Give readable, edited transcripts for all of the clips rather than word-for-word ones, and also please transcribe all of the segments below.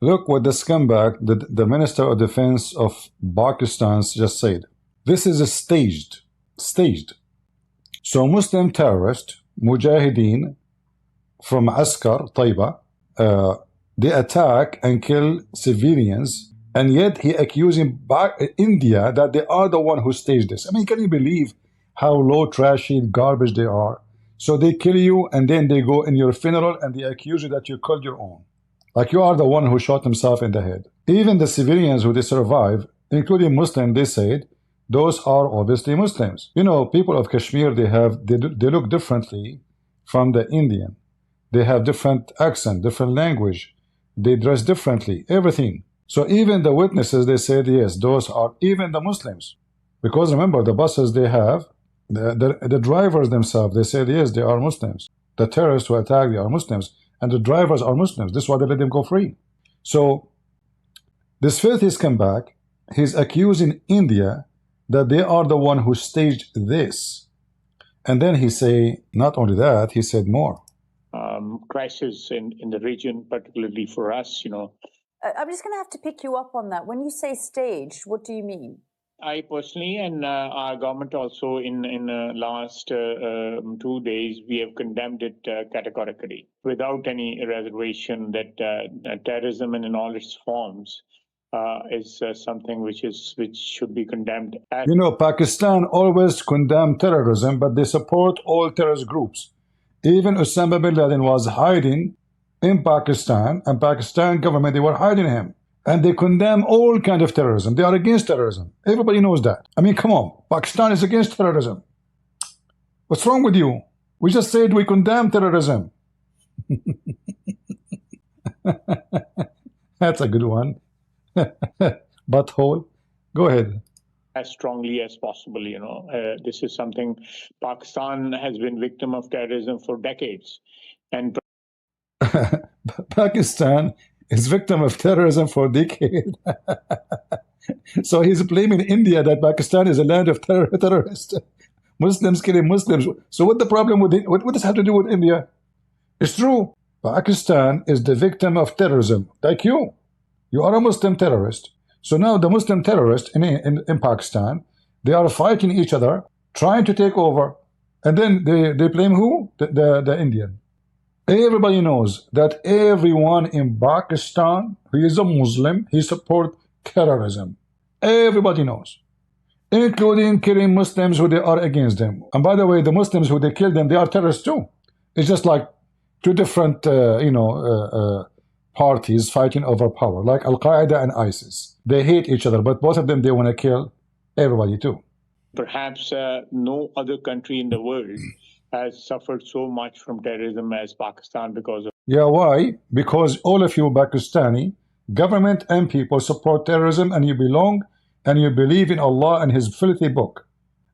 Look what the scumbag, the Minister of Defense of Pakistan just said. This is a staged. So Muslim terrorist, Mujahideen from Askar, Taiba, they attack and kill civilians, and yet he accusing India that they are the one who staged this. I mean, can you believe how low, trashy, garbage they are? So they kill you, and then they go in your funeral and they accuse you that you killed your own. Like you are the one who shot himself in the head. Even the civilians who they survive, including Muslims, they said, those are obviously Muslims. You know, people of Kashmir, they look differently from the Indian. They have different accent, different language. They dress differently, everything. So even the witnesses, they said, yes, those are even the Muslims. Because remember, the buses they have, the drivers themselves, they said, yes, they are Muslims. The terrorists who attack, they are Muslims. And the drivers are Muslims. This is why they let them go free. So this filthy scumbag, he's accusing India that they are the one who staged this. And then he say, not only that, he said more. Crisis in the region, particularly for us, you know. I'm just going to have to pick you up on that. When you say staged, what do you mean? I personally and our government also in last 2 days, we have condemned it categorically without any reservation that terrorism in all its forms is something which should be condemned. You know, Pakistan always condemn terrorism, but they support all terrorist groups. Even Osama bin Laden was hiding in Pakistan, and Pakistan government, they were hiding him. And they condemn all kind of terrorism. They are against terrorism. Everybody knows that. I mean, come on. Pakistan is against terrorism. What's wrong with you? We just said we condemn terrorism. That's a good one. Butthole. Go ahead. As strongly as possible, you know. This is something Pakistan has been victim of terrorism for decades. And Pakistan is victim of terrorism for decades. So he's blaming India that Pakistan is a land of terrorists. Muslims killing Muslims. So what the problem with it? What does it have to do with India? It's true. Pakistan is the victim of terrorism, like you. You are a Muslim terrorist. So now the Muslim terrorists in Pakistan, they are fighting each other, trying to take over. And then they blame who? The Indian. Everybody knows that everyone in Pakistan who is a Muslim, he supports terrorism. Everybody knows, including killing Muslims who they are against them. And by the way, the Muslims who they kill them, they are terrorists too. It's just like two different, parties fighting over power, like Al-Qaeda and ISIS. They hate each other, but both of them, they want to kill everybody too. Perhaps no other country in the world has suffered so much from terrorism as Pakistan because of... Yeah, why? Because all of you Pakistani, government and people support terrorism, and you belong and you believe in Allah and His filthy book.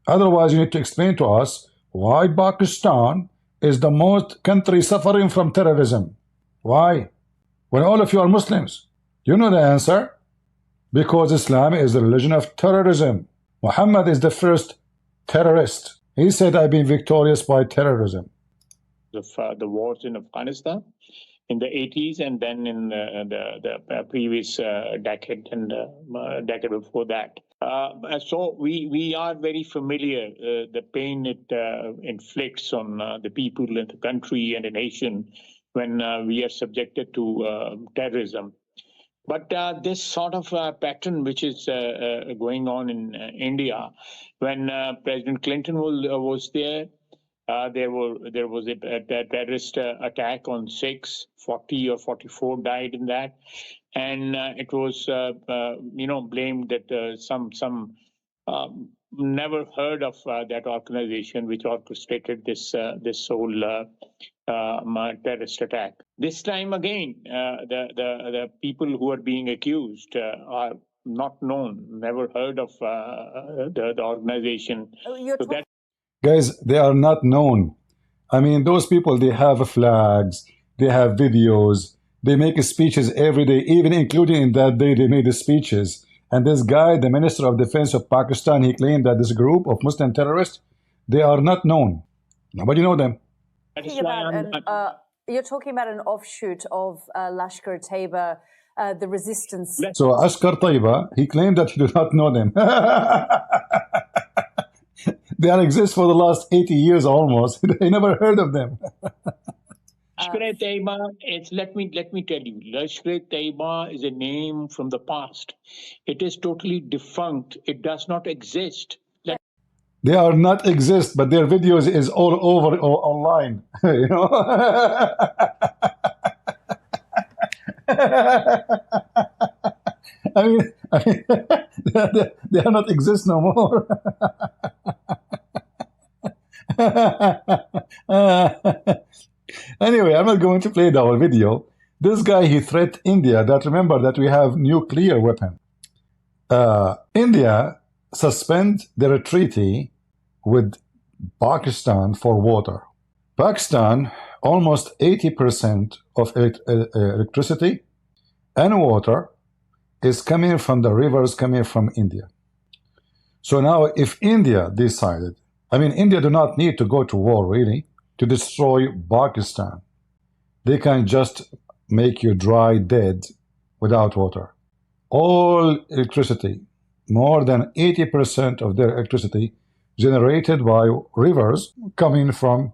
Otherwise, you need to explain to us why Pakistan is the most country suffering from terrorism. Why? When all of you are Muslims. You know the answer. Because Islam is the religion of terrorism. Muhammad is the first terrorist. He said, I've been victorious by terrorism. The wars in Afghanistan in the 80s, and then in the previous decade and decade before that. So we are very familiar the pain it inflicts on the people in the country and the nation when we are subjected to terrorism. But this sort of pattern which is going on in India, when President Clinton was there, there was a terrorist attack on 40 or 44 died in that, and it was blamed that some never heard of that organization which orchestrated this whole terrorist attack. This time again, the people who are being accused are not known, never heard of the organization. So that... Guys, they are not known. I mean, those people, they have flags, they have videos, they make speeches every day, even including in that day they made the speeches. And this guy, the Minister of Defense of Pakistan, he claimed that this group of Muslim terrorists, they are not known. Nobody know them. You're talking about an offshoot of Lashkar-e-Taiba, the resistance. So Ashkar Taiba, he claimed that he did not know them. They exist for the last 80 years almost. He never heard of them. Lashkar-e-Taiba, let me tell you, Lashkar-e-Taiba is a name from the past. It is totally defunct. It does not exist. They are not exist, but their videos is all over online. You know. I mean they are not exist no more. Anyway, I'm not going to play the whole video. This guy, he threatened India that, remember that we have nuclear weapon. India suspend their treaty with Pakistan for water. Pakistan, almost 80% of electricity and water is coming from the rivers coming from India. So now if India decided, I mean, India do not need to go to war really to destroy Pakistan. They can just make you dry dead without water. All electricity, more than 80% of their electricity generated by rivers coming from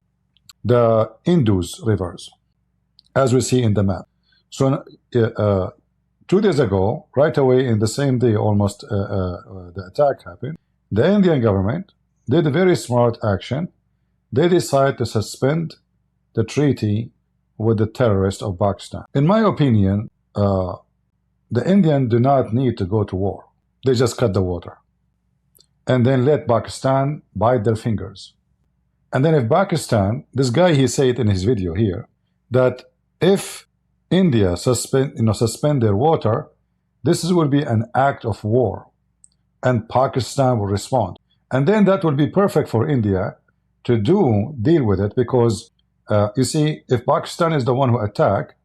the Indus rivers, as we see in the map. So 2 days ago, right away in the same day almost the attack happened, the Indian government did a very smart action. They decided to suspend the treaty with the terrorists of Pakistan. In my opinion, the Indians do not need to go to war. They just cut the water. And then let Pakistan bite their fingers. And then if Pakistan, this guy, he said in his video here, that if India suspend their water, this will be an act of war. And Pakistan will respond. And then that will be perfect for India to deal with it, because you see, if Pakistan is the one who attacked,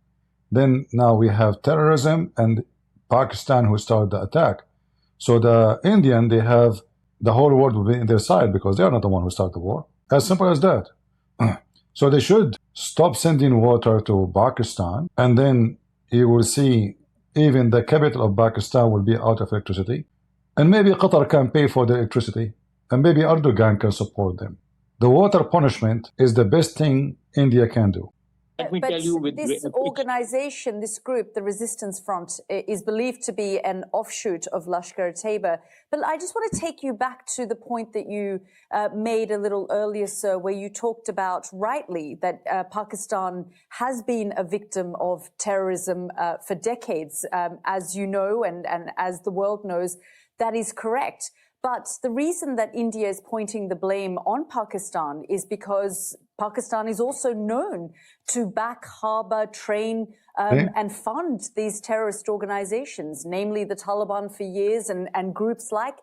then now we have terrorism and Pakistan who started the attack. So the Indian, they have the whole world will be in their side because they are not the one who started the war. As simple as that. So they should stop sending water to Pakistan, and then you will see even the capital of Pakistan will be out of electricity. And maybe Qatar can pay for the electricity, and maybe Erdogan can support them. The water punishment is the best thing India can do. Let me tell you, with this organization, this group, the Resistance Front, is believed to be an offshoot of Lashkar-e-Taiba. But I just want to take you back to the point that you made a little earlier, sir, where you talked about rightly that Pakistan has been a victim of terrorism for decades. As you know, and as the world knows, that is correct. But the reason that India is pointing the blame on Pakistan is because Pakistan is also known to back, harbor, train, and fund these terrorist organizations, namely the Taliban for years and groups like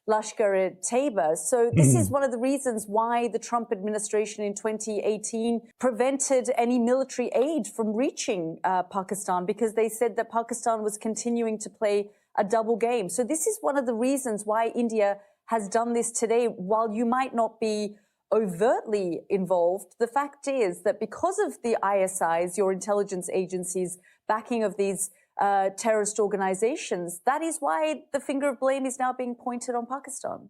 Lashkar-e-Taiba. So this is one of the reasons why the Trump administration in 2018 prevented any military aid from reaching Pakistan, because they said that Pakistan was continuing to play a double game. So this is one of the reasons why India has done this today. While you might not be overtly involved, the fact is that because of the ISIs, your intelligence agencies, backing of these terrorist organizations, that is why the finger of blame is now being pointed on Pakistan.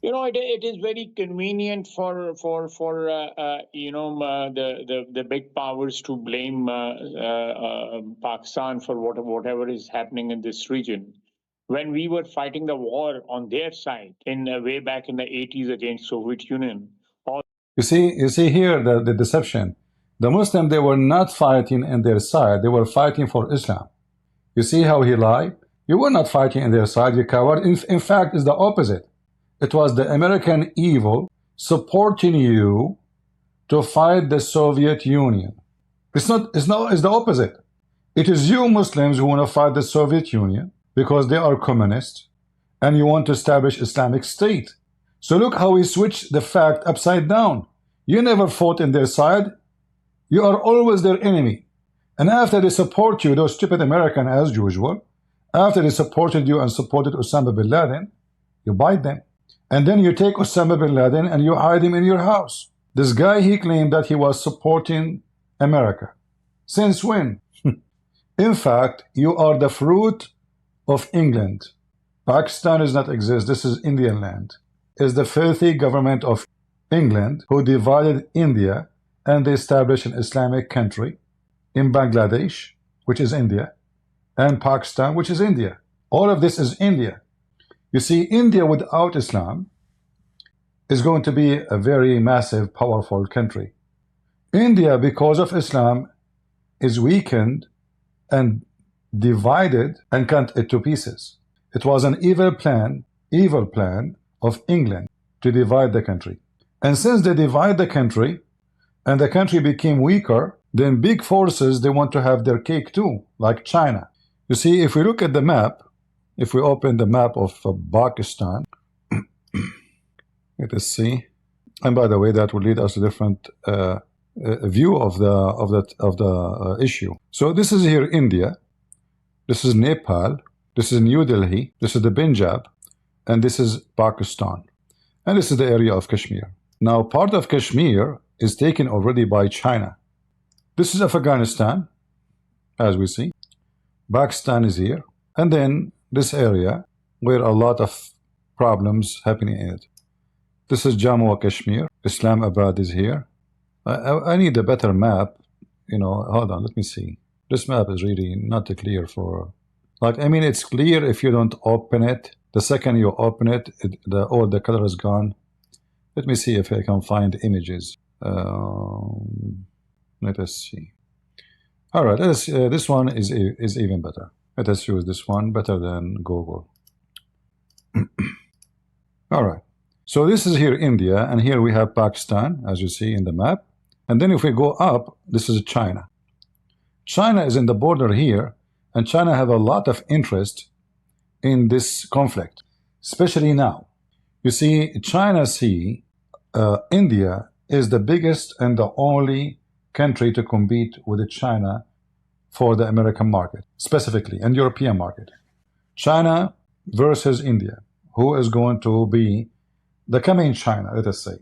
You know, it is very convenient for the big powers to blame Pakistan for whatever is happening in this region. When we were fighting the war on their side in way back in the 80s against Soviet Union. You see here the deception. The Muslims, they were not fighting in their side. They were fighting for Islam. You see how he lied? You were not fighting in their side, you coward. In fact, it's the opposite. It was the American evil supporting you to fight the Soviet Union. It's the opposite. It is you Muslims who want to fight the Soviet Union because they are communist and you want to establish Islamic State. So look how we switched the fact upside down. You never fought in their side. You are always their enemy. And after they support you, those stupid Americans as usual, after they supported you and supported Osama bin Laden, you bite them. And then you take Osama bin Laden and you hide him in your house. This guy, he claimed that he was supporting America. Since when? In fact, you are the fruit of England. Pakistan does not exist. This is Indian land. It's the filthy government of England who divided India, and they established an Islamic country in Bangladesh, which is India, and Pakistan, which is India. All of this is India. You see, India without Islam is going to be a very massive, powerful country. India, because of Islam, is weakened and divided and cut into pieces. It was an evil plan of England to divide the country. And since they divide the country and the country became weaker, then big forces, they want to have their cake too, like China. You see, if we look at the map, if we open the map of Pakistan, let us see. And by the way, that will lead us to different view of the issue. So this is here India, this is Nepal, this is New Delhi, this is the Punjab, and this is Pakistan, and this is the area of Kashmir. Now, part of Kashmir is taken already by China. This is Afghanistan, as we see. Pakistan is here, and then this area where a lot of problems happening in it. This is Jammu and Kashmir. Islamabad is here. I need a better map. You know, hold on, let me see. This map is really not clear for, like, I mean, it's clear if you don't open it. The second you open it, all the color is gone. Let me see if I can find images. Let us see. All right, this one is even better. Let us use this one, better than Google. All right. So this is here India, and here we have Pakistan, as you see in the map. And then if we go up, this is China. China is in the border here, and China have a lot of interest in this conflict, especially now. You see, China see India is the biggest and the only country to compete with China for the American market, specifically, and European market. China versus India. Who is going to be the coming China, let us say?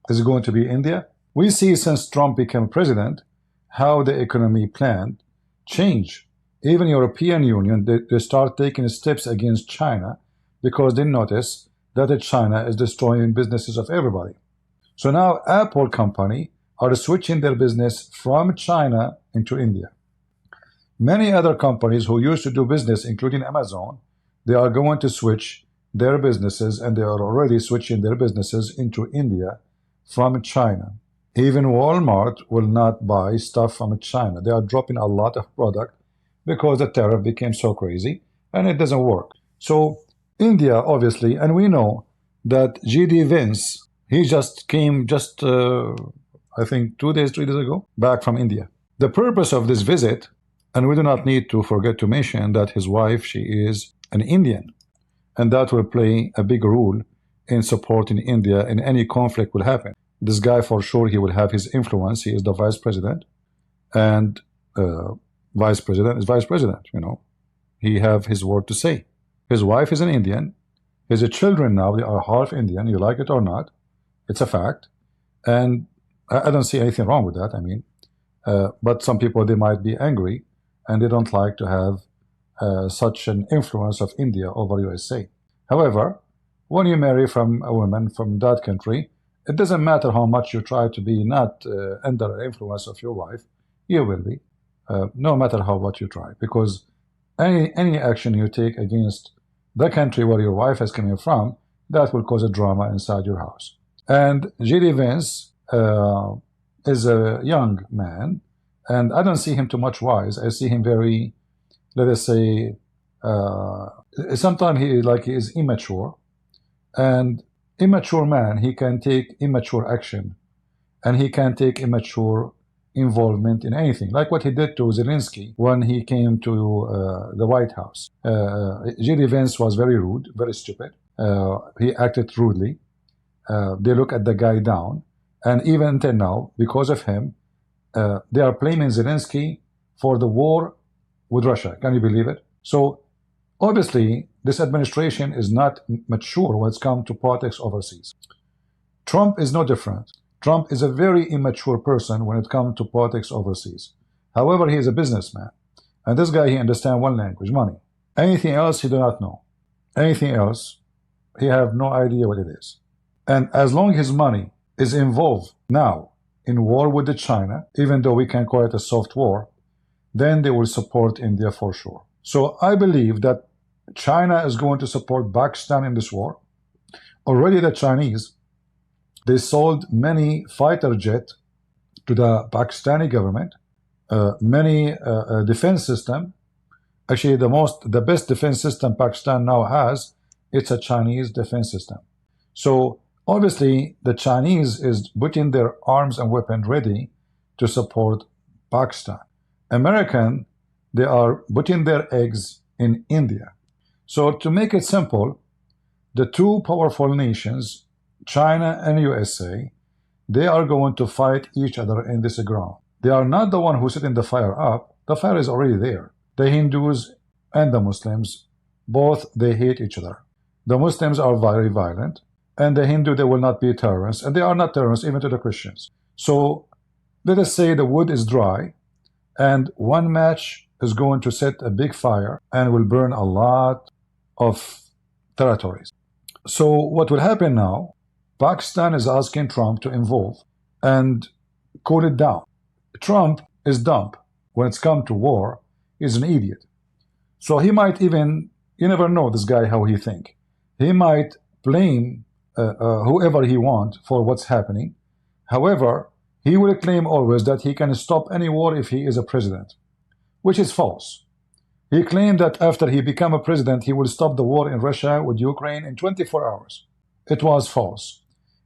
Is it going to be India? We see since Trump became president how the economy plan change. Even European Union, they start taking steps against China because they notice that China is destroying businesses of everybody. So now Apple company are switching their business from China into India. Many other companies who used to do business, including Amazon, they are going to switch their businesses, and they are already switching their businesses into India from China. Even Walmart will not buy stuff from China. They are dropping a lot of product because the tariff became so crazy and it doesn't work. So India, obviously, and we know that G.D. Vance, he just came I think 2 days, 3 days ago, back from India. The purpose of this visit, and we do not need to forget to mention that his wife, she is an Indian, and that will play a big role in supporting India in any conflict will happen. This guy, for sure, he will have his influence. He is the vice president, and vice president is vice president, you know. He have his word to say. His wife is an Indian. His children now, they are half Indian, you like it or not. It's a fact. And I don't see anything wrong with that, I mean. But some people, they might be angry, and they don't like to have such an influence of India over USA. However, when you marry from a woman from that country, it doesn't matter how much you try to be not under the influence of your wife, you will be, no matter how much you try, because any action you take against the country where your wife is coming from, that will cause a drama inside your house. And J.D. Vance is a young man, and I don't see him too much wise. I see him very, let us say, sometimes he is immature, and immature man, he can take immature action, and he can take immature involvement in anything, like what he did to Zelensky when he came to the White House. J.D. Vance was very rude, very stupid. He acted rudely. They look at the guy down, and even until now, because of him, they are blaming Zelensky for the war with Russia. Can you believe it? So obviously, this administration is not mature when it's come to politics overseas. Trump is no different. Trump is a very immature person when it comes to politics overseas. However, he is a businessman. And this guy, he understands one language, money. Anything else, he do not know. Anything else, he have no idea what it is. And as long as money is involved now in war with the China, even though we can call it a soft war, then they will support India for sure. So I believe that China is going to support Pakistan in this war. Already the Chinese, they sold many fighter jets to the Pakistani government, many defense system. Actually, the best defense system Pakistan now has, it's a Chinese defense system. So obviously, the Chinese is putting their arms and weapons ready to support Pakistan. American, they are putting their eggs in India. So to make it simple, the two powerful nations, China and USA, they are going to fight each other in this ground. They are not the one who's setting the fire up. The fire is already there. The Hindus and the Muslims, both they hate each other. The Muslims are very violent, and the Hindu, they will not be terrorists, and they are not terrorists even to the Christians. So let us say the wood is dry, and one match is going to set a big fire and will burn a lot of territories. So what will happen now, Pakistan is asking Trump to involve and cool it down. Trump is dumb. When it's come to war, he's an idiot. So he might even, you never know this guy how he think. He might blame whoever he wants for what's happening. However, he will claim always that he can stop any war if he is a president, which is false. He claimed that after he became a president, he will stop the war in Russia with Ukraine in 24 hours. It was false.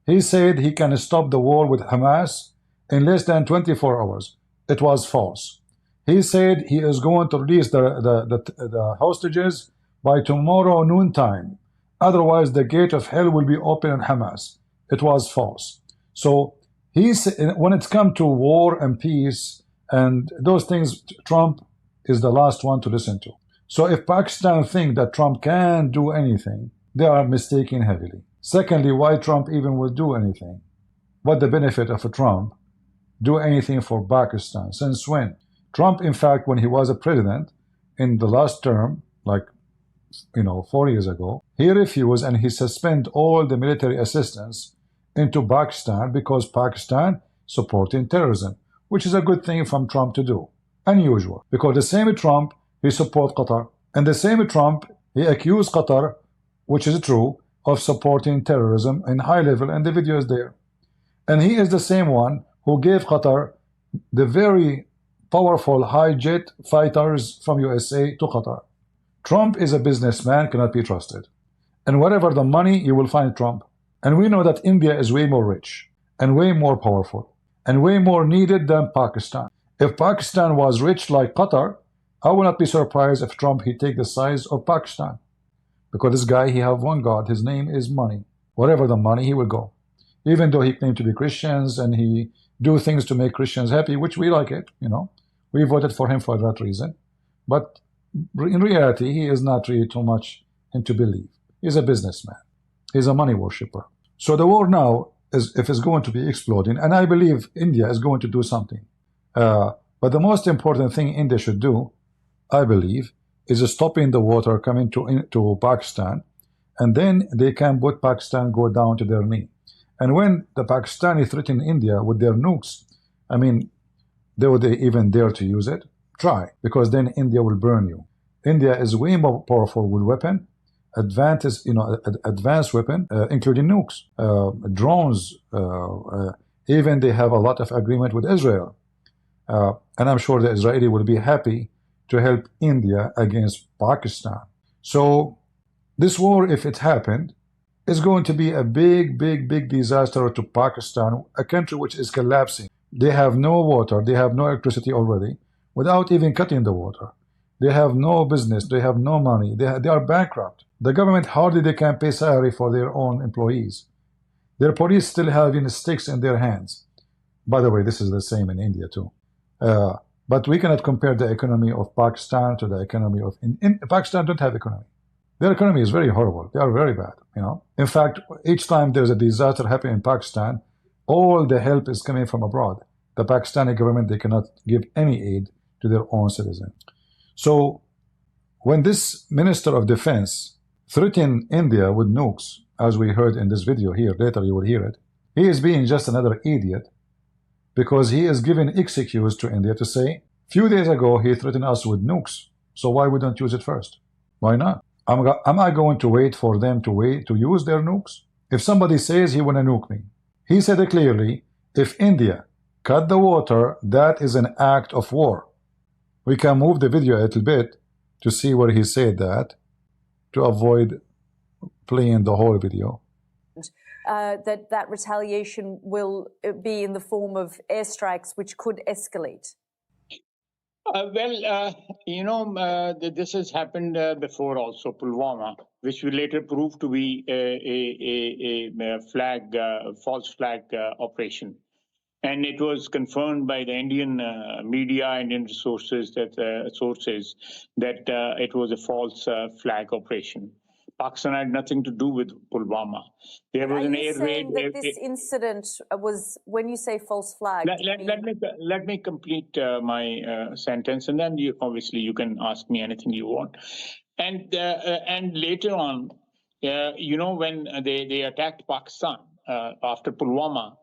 He said he can stop the war with Hamas in less than 24 hours. It was false. He said he is going to release the hostages by tomorrow noontime. Otherwise, the gate of hell will be open on Hamas. It was false. So when it's come to war and peace and those things, Trump is the last one to listen to. So if Pakistan think that Trump can do anything, they are mistaken heavily. Secondly, why Trump even will do anything? What the benefit of a Trump do anything for Pakistan? Since when? Trump, in fact, when he was a president in the last term, like 4 years ago, he refused and he suspended all the military assistance into Pakistan because Pakistan supporting terrorism, which is a good thing from Trump to do. Unusual, because the same Trump, he support Qatar, and the same Trump, he accused Qatar, which is true, of supporting terrorism in high level, and the video is there. And he is the same one who gave Qatar the very powerful high jet fighters from USA to Qatar. Trump is a businessman, cannot be trusted. And wherever the money, you will find Trump. And we know that India is way more rich and way more powerful and way more needed than Pakistan. If Pakistan was rich like Qatar, I will not be surprised if Trump, he take the size of Pakistan. Because this guy, he have one God, his name is money. Wherever the money, he will go. Even though he claimed to be Christians and he do things to make Christians happy, which we like it, We voted for him for that reason. But in reality, he is not really too much into belief. He's a businessman. He's a money worshiper. So the war now, if it's going to be exploding, and I believe India is going to do something. But the most important thing India should do, I believe, is stopping the water coming to Pakistan, and then they can put Pakistan go down to their knee. And when the Pakistani threaten India with their nukes, they would even dare to use it? Try, because then India will burn you. India is way more powerful with weapon, advanced weapon, including nukes, drones. Even they have a lot of agreement with Israel. And I'm sure the Israeli will be happy to help India against Pakistan. So this war, if it happened, is going to be a big, big, big disaster to Pakistan, a country which is collapsing. They have no water, they have no electricity already, without even cutting the water. They have no business, they have no money, they are bankrupt. The government hardly they can pay salary for their own employees. Their police still having sticks in their hands. By the way, this is the same in India too. But we cannot compare the economy of Pakistan to the economy of... Pakistan don't have economy. Their economy is very horrible. They are very bad, In fact, each time there's a disaster happening in Pakistan, all the help is coming from abroad. The Pakistani government, they cannot give any aid to their own citizens. So when this Minister of Defense threatened India with nukes, as we heard in this video here, later you will hear it, he is being just another idiot because he is giving excuse to India to say, few days ago he threatened us with nukes, so why we don't use it first? Why not? Am I going to wait for them to use their nukes? If somebody says he want to nuke me, he said it clearly, if India cut the water, that is an act of war. We can move the video a little bit to see where he said that, to avoid playing the whole video. That retaliation will be in the form of airstrikes, which could escalate. This has happened before also, Pulwama, which will later prove to be a false flag operation. And it was confirmed by the Indian media, Indian sources that it was a false flag operation. Pakistan had nothing to do with Pulwama. There was an air raid. That this incident was, when you say false flag, let me complete my sentence, and then you can ask me anything you want. And later on, when they attacked Pakistan after Pulwama,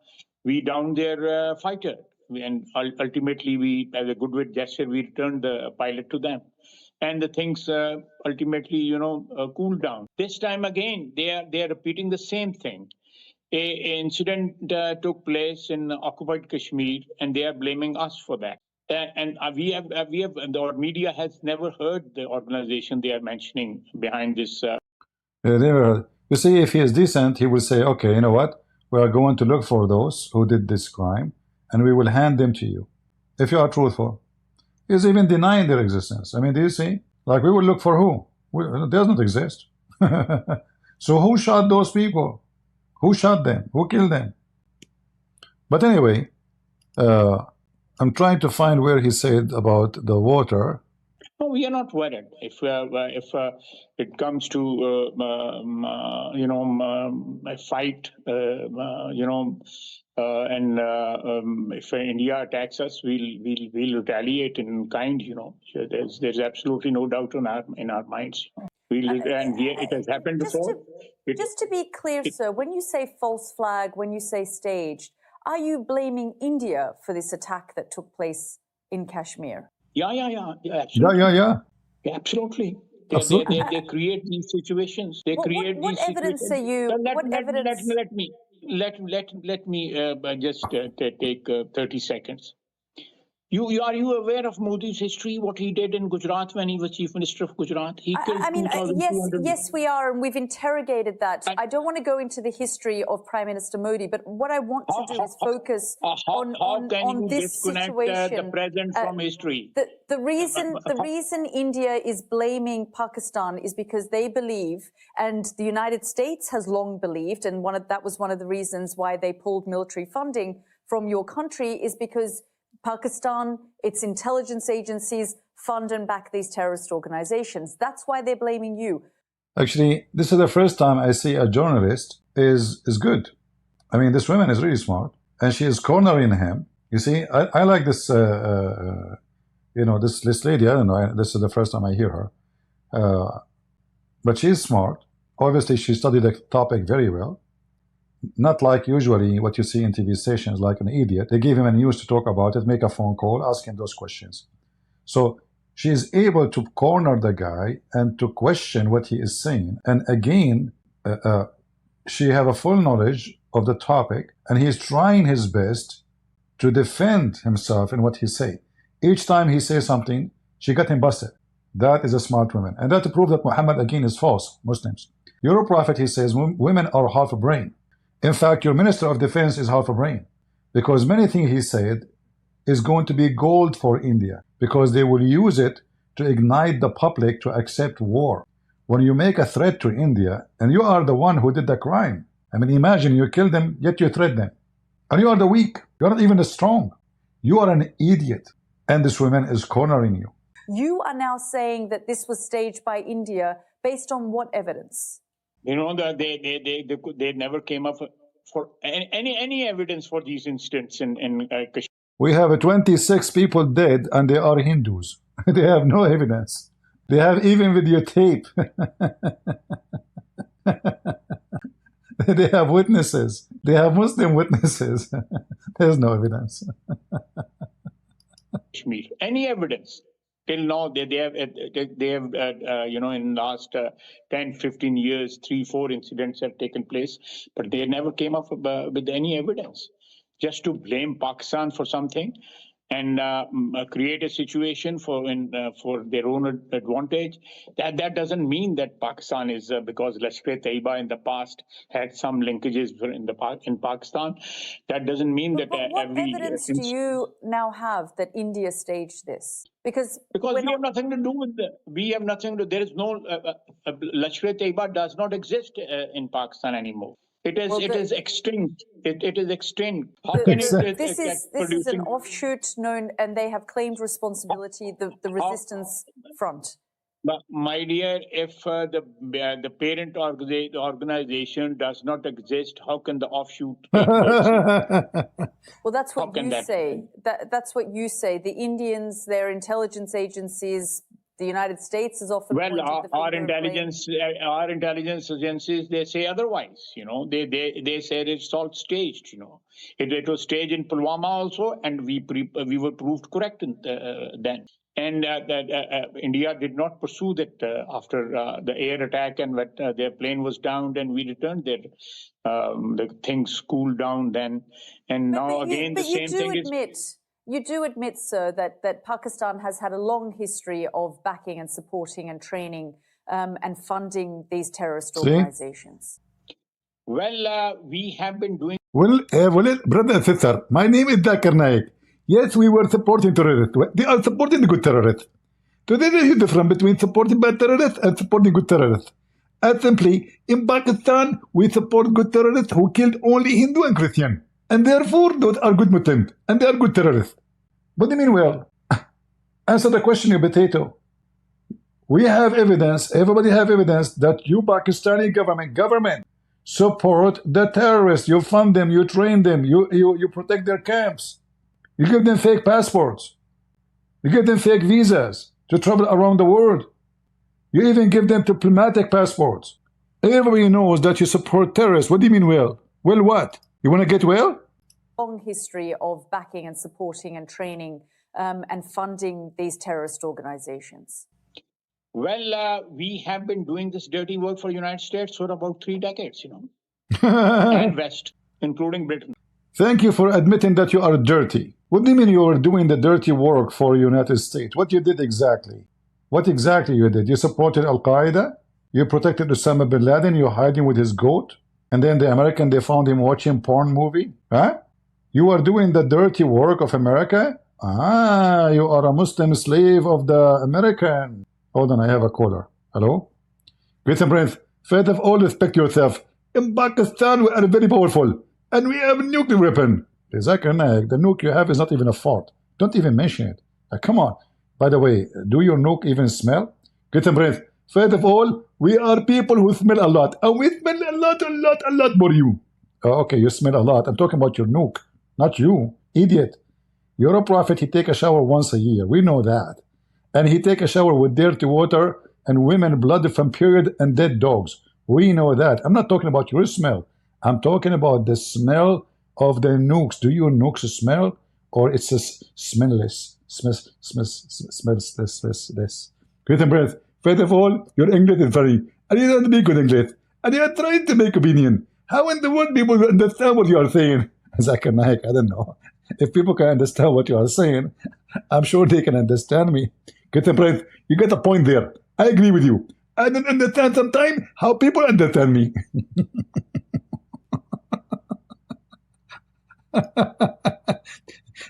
we downed their fighter, and ultimately we, as a goodwill gesture, we returned the pilot to them. And the things ultimately, cooled down. This time again, they are repeating the same thing. An incident took place in occupied Kashmir, and they are blaming us for that. And our media has never heard the organization they are mentioning behind this. You see, if he is decent, he will say, okay, you know what? We are going to look for those who did this crime, and we will hand them to you, if you are truthful. He's even denying their existence. I mean, do you see? Like, we will look for who? It doesn't exist. So who shot those people? Who shot them? Who killed them? But anyway, I'm trying to find where he said about the water. No, we are not worried. If it comes to a fight, if India attacks us, we'll retaliate in kind. There's absolutely no doubt in our minds. It has happened before. Just to be clear, sir, when you say false flag, when you say staged, are you blaming India for this attack that took place in Kashmir? Yeah, absolutely. Yeah. Absolutely. Absolutely. They create these situations. What evidence are you? Let me just take 30 seconds. Are you aware of Modi's history? What he did in Gujarat when he was Chief Minister of Gujarat? He killed 2,200. Yes, we are, and we've interrogated that. I don't want to go into the history of Prime Minister Modi, but what I want to do is focus on this situation. The present from history. The reason India is blaming Pakistan is because they believe, and the United States has long believed, and that was one of the reasons why they pulled military funding from your country, is because Pakistan, its intelligence agencies, fund and back these terrorist organizations. That's why they're blaming you. Actually, this is the first time I see a journalist is good. I mean, this woman is really smart, and she is cornering him. You see, I like this, this lady. I don't know. This is the first time I hear her. But she's smart. Obviously, she studied the topic very well. Not like usually what you see in TV stations, like an idiot. They give him a news to talk about it, make a phone call, ask him those questions. So she is able to corner the guy and to question what he is saying. And again, she have a full knowledge of the topic, and he is trying his best to defend himself in what he say. Each time he says something, she got him busted. That is a smart woman. And that to prove that Muhammad again is false, Muslims. Your prophet, he says, women are half a brain. In fact, your Minister of Defense is half a brain, because many things he said is going to be gold for India, because they will use it to ignite the public to accept war. When you make a threat to India, and you are the one who did the crime, I mean, imagine you kill them, yet you threat them. And you are the weak. You are not even the strong. You are an idiot. And this woman is cornering you. You are now saying that this was staged by India based on what evidence? They never came up for any evidence for these incidents in Kashmir. We have 26 people dead, and they are Hindus. They have no evidence. They have even videotape. They have witnesses. They have Muslim witnesses. There's no evidence. Kashmir. Any evidence? Till now, they have in last 10, 15 years, 3-4 incidents have taken place, but they never came up with any evidence. Just to blame Pakistan for something and create a situation for their own advantage. That doesn't mean that Pakistan is because Lashkar-e-Taiba in the past had some linkages in Pakistan. That doesn't mean that what evidence do you now have that India staged this? Because we have nothing to do with we have nothing to. There is no Lashkar-e-Taiba does not exist in Pakistan anymore. It is extinct. It is extinct. How can this is an offshoot known, and they have claimed responsibility. The resistance front. But my dear, if the parent organization does not exist, how can the offshoot take place? Well, that's what you say. That's what you say. The Indians, their intelligence agencies, the United States is often our intelligence agencies, they say otherwise. They said it's all staged. It was staged in Pulwama also, and we were proved correct then. And India did not pursue that after the air attack, and their plane was downed, and we returned there. The things cooled down then, and now again the same thing is. You do admit, sir, that Pakistan has had a long history of backing and supporting and training and funding these terrorist organizations. Well, we have been doing... Well, brother and sister, my name is Zakir Naik. Yes, we were supporting terrorists. They are supporting the good terrorists. So there is a difference between supporting bad terrorists and supporting good terrorists. And simply, in Pakistan, we support good terrorists who killed only Hindu and Christian. And therefore, those are good Muslims, and they are good terrorists. What do you mean, well? Answer the question, you potato. We have evidence, everybody have evidence that you Pakistani government support the terrorists. You fund them, you train them, you protect their camps. You give them fake passports. You give them fake visas to travel around the world. You even give them diplomatic passports. Everybody knows that you support terrorists. What do you mean, well? Well, what? You want to get well? Long history of backing and supporting and training and funding these terrorist organizations. Well, we have been doing this dirty work for the United States for about 3 decades, and West, including Britain. Thank you for admitting that you are dirty. What do you mean you are doing the dirty work for the United States? What you did exactly? What exactly you did? You supported Al-Qaeda? You protected Osama bin Laden? You hiding with his goat? And then the American, they found him watching porn movie? Huh? You are doing the dirty work of America? Ah, you are a Muslim slave of the American. Hold on, I have a caller. Hello? Great and Prince, first of all, respect yourself. In Pakistan, we are very powerful. And we have a nuclear weapon. Zakir Naik, the nuke you have is not even a fart. Don't even mention it. Come on. By the way, do your nuke even smell? Great and Prince, first of all, we are people who smell a lot. And we smell a lot more you. Okay, you smell a lot. I'm talking about your nuke. Not you, idiot. You're a prophet. He take a shower once a year. We know that. And he take a shower with dirty water and women blood from period and dead dogs. We know that. I'm not talking about your smell. I'm talking about the smell of the nukes. Do your nukes smell? Or it's just smellless? Smells. Great and breath. First of all, your English is very... And you don't speak good English. And you are trying to make opinion. How in the world people will understand what you are saying? Zakir Naik, I don't know. If people can understand what you are saying, I'm sure they can understand me. Get a breath. You get a point there. I agree with you. I don't understand sometimes how people understand me.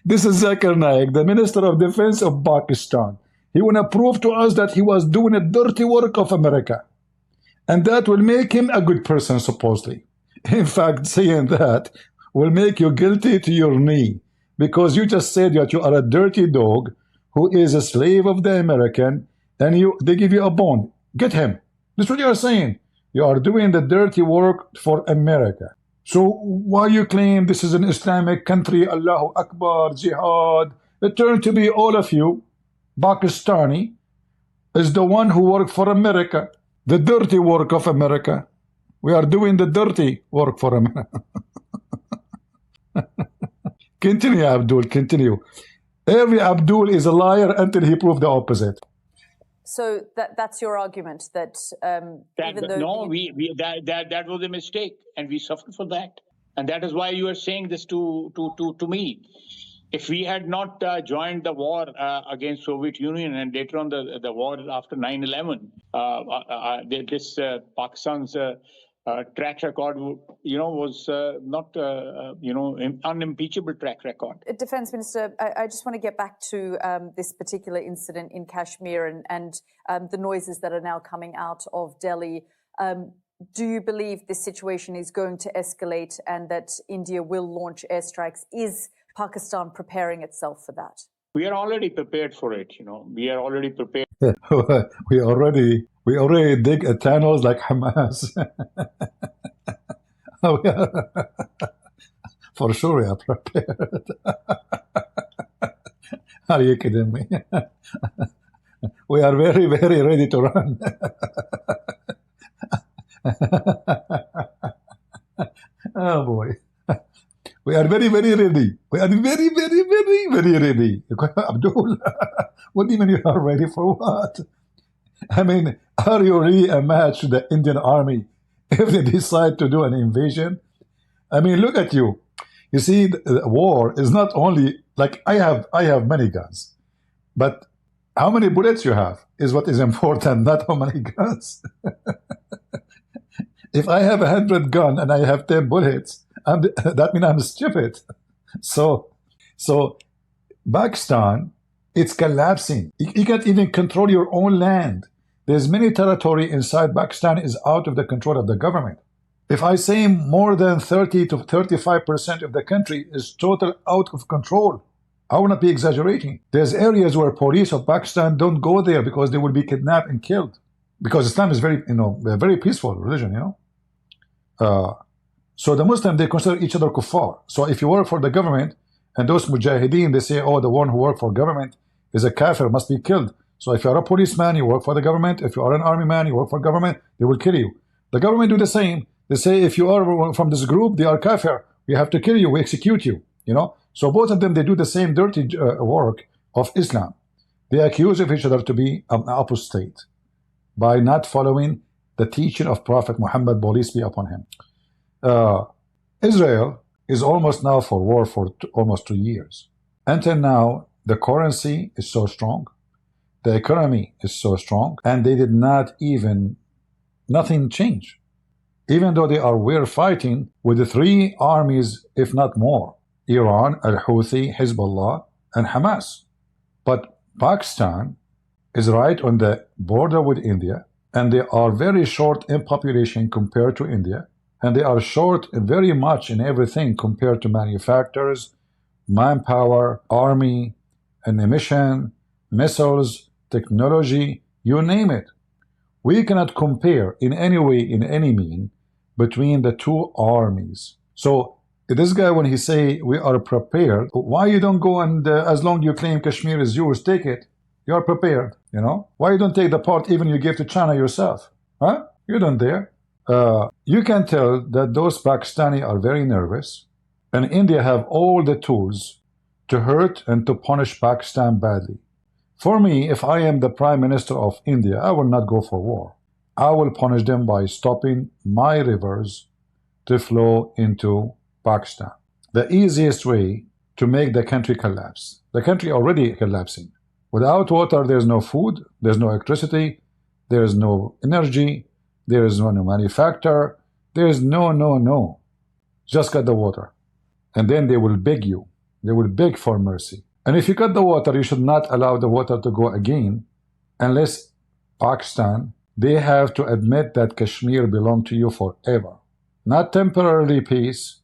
This is Zakir Naik, the Minister of Defense of Pakistan. He want to prove to us that he was doing a dirty work of America. And that will make him a good person, supposedly. In fact, saying that will make you guilty to your knee. Because you just said that you are a dirty dog who is a slave of the American, and they give you a bond. Get him. That's what you are saying. You are doing the dirty work for America. So why you claim this is an Islamic country, Allahu Akbar, Jihad, it turned to be all of you. Pakistani is the one who worked for America, the dirty work of America. We are doing the dirty work for America. Continue, Abdul, continue. Every Abdul is a liar until he proves the opposite. So that's your argument that even though that was a mistake, and we suffered for that, and that is why you are saying this to me. If we had not joined the war against Soviet Union and later on the war after 9/11, this Pakistan's track record, was not, unimpeachable track record. Defense Minister, I just want to get back to this particular incident in Kashmir and the noises that are now coming out of Delhi. Do you believe this situation is going to escalate and that India will launch airstrikes? Is Pakistan preparing itself for that? We are already prepared for it. We are already prepared. we already dig a tunnels like Hamas. For sure we are prepared. Are you kidding me? We are very, very ready to run. Oh boy. We are very, very ready. We are very, very, very, very ready. Abdul, what do you mean you are ready for what? I mean, are you really a match to the Indian army if they decide to do an invasion? I mean, look at you. You see, the war is not only like I have many guns, but how many bullets you have is what is important, not how many guns. If I have 100 guns and I have 10 bullets, that means I'm stupid. So Pakistan, it's collapsing. You can't even control your own land. There's many territory inside Pakistan is out of the control of the government. If I say more than 30 to 35% of the country is total out of control, I will not be exaggerating. There's areas where police of Pakistan don't go there because they will be kidnapped and killed. Because Islam is very, a very peaceful religion, So the Muslims, they consider each other kuffar. So if you work for the government, and those mujahideen, they say, oh, the one who works for government is a kafir, must be killed. So if you're a policeman, you work for the government. If you are an army man, you work for government, they will kill you. The government do the same. They say, if you are from this group, they are kafir. We have to kill you. We execute you, So both of them, they do the same dirty work of Islam. They accuse of each other to be an apostate by not following the teaching of Prophet Muhammad, peace be upon him. Israel is almost now for war for almost 2 years. Until now, the currency is so strong, the economy is so strong, and they did not nothing change. Even though we're fighting with the 3 armies, if not more, Iran, Al-Houthi, Hezbollah, and Hamas. But Pakistan is right on the border with India, and they are very short in population compared to India. And they are short very much in everything compared to manufacturers, manpower, army, ammunition, missiles, technology, you name it. We cannot compare in any way, in any mean, between the 2 armies. So this guy, when he say we are prepared, why you don't go and as long you claim Kashmir is yours, take it. You are prepared, Why you don't take the part even you gave to China yourself? Huh? You don't dare. You can tell that those Pakistani are very nervous, and India have all the tools to hurt and to punish Pakistan badly. For me, if I am the Prime Minister of India, I will not go for war. I will punish them by stopping my rivers to flow into Pakistan. The easiest way to make the country collapse. The country already collapsing. Without water, there's no food, there's no electricity, there's no energy, there is no manufacturer. There is no. Just cut the water. And then they will beg you. They will beg for mercy. And if you cut the water, you should not allow the water to go again unless Pakistan, they have to admit that Kashmir belongs to you forever. Not temporarily peace.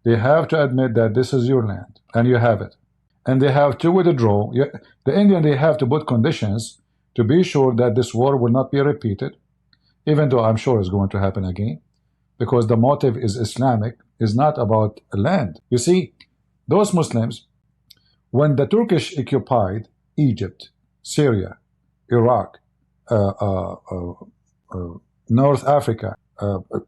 They have to admit that this is your land and you have it. And they have to withdraw. The Indian, they have to put conditions to be sure that this war will not be repeated. Even though I'm sure it's going to happen again, because the motive is Islamic, is not about land. You see, those Muslims, when the Turkish occupied Egypt Syria, Iraq, North Africa,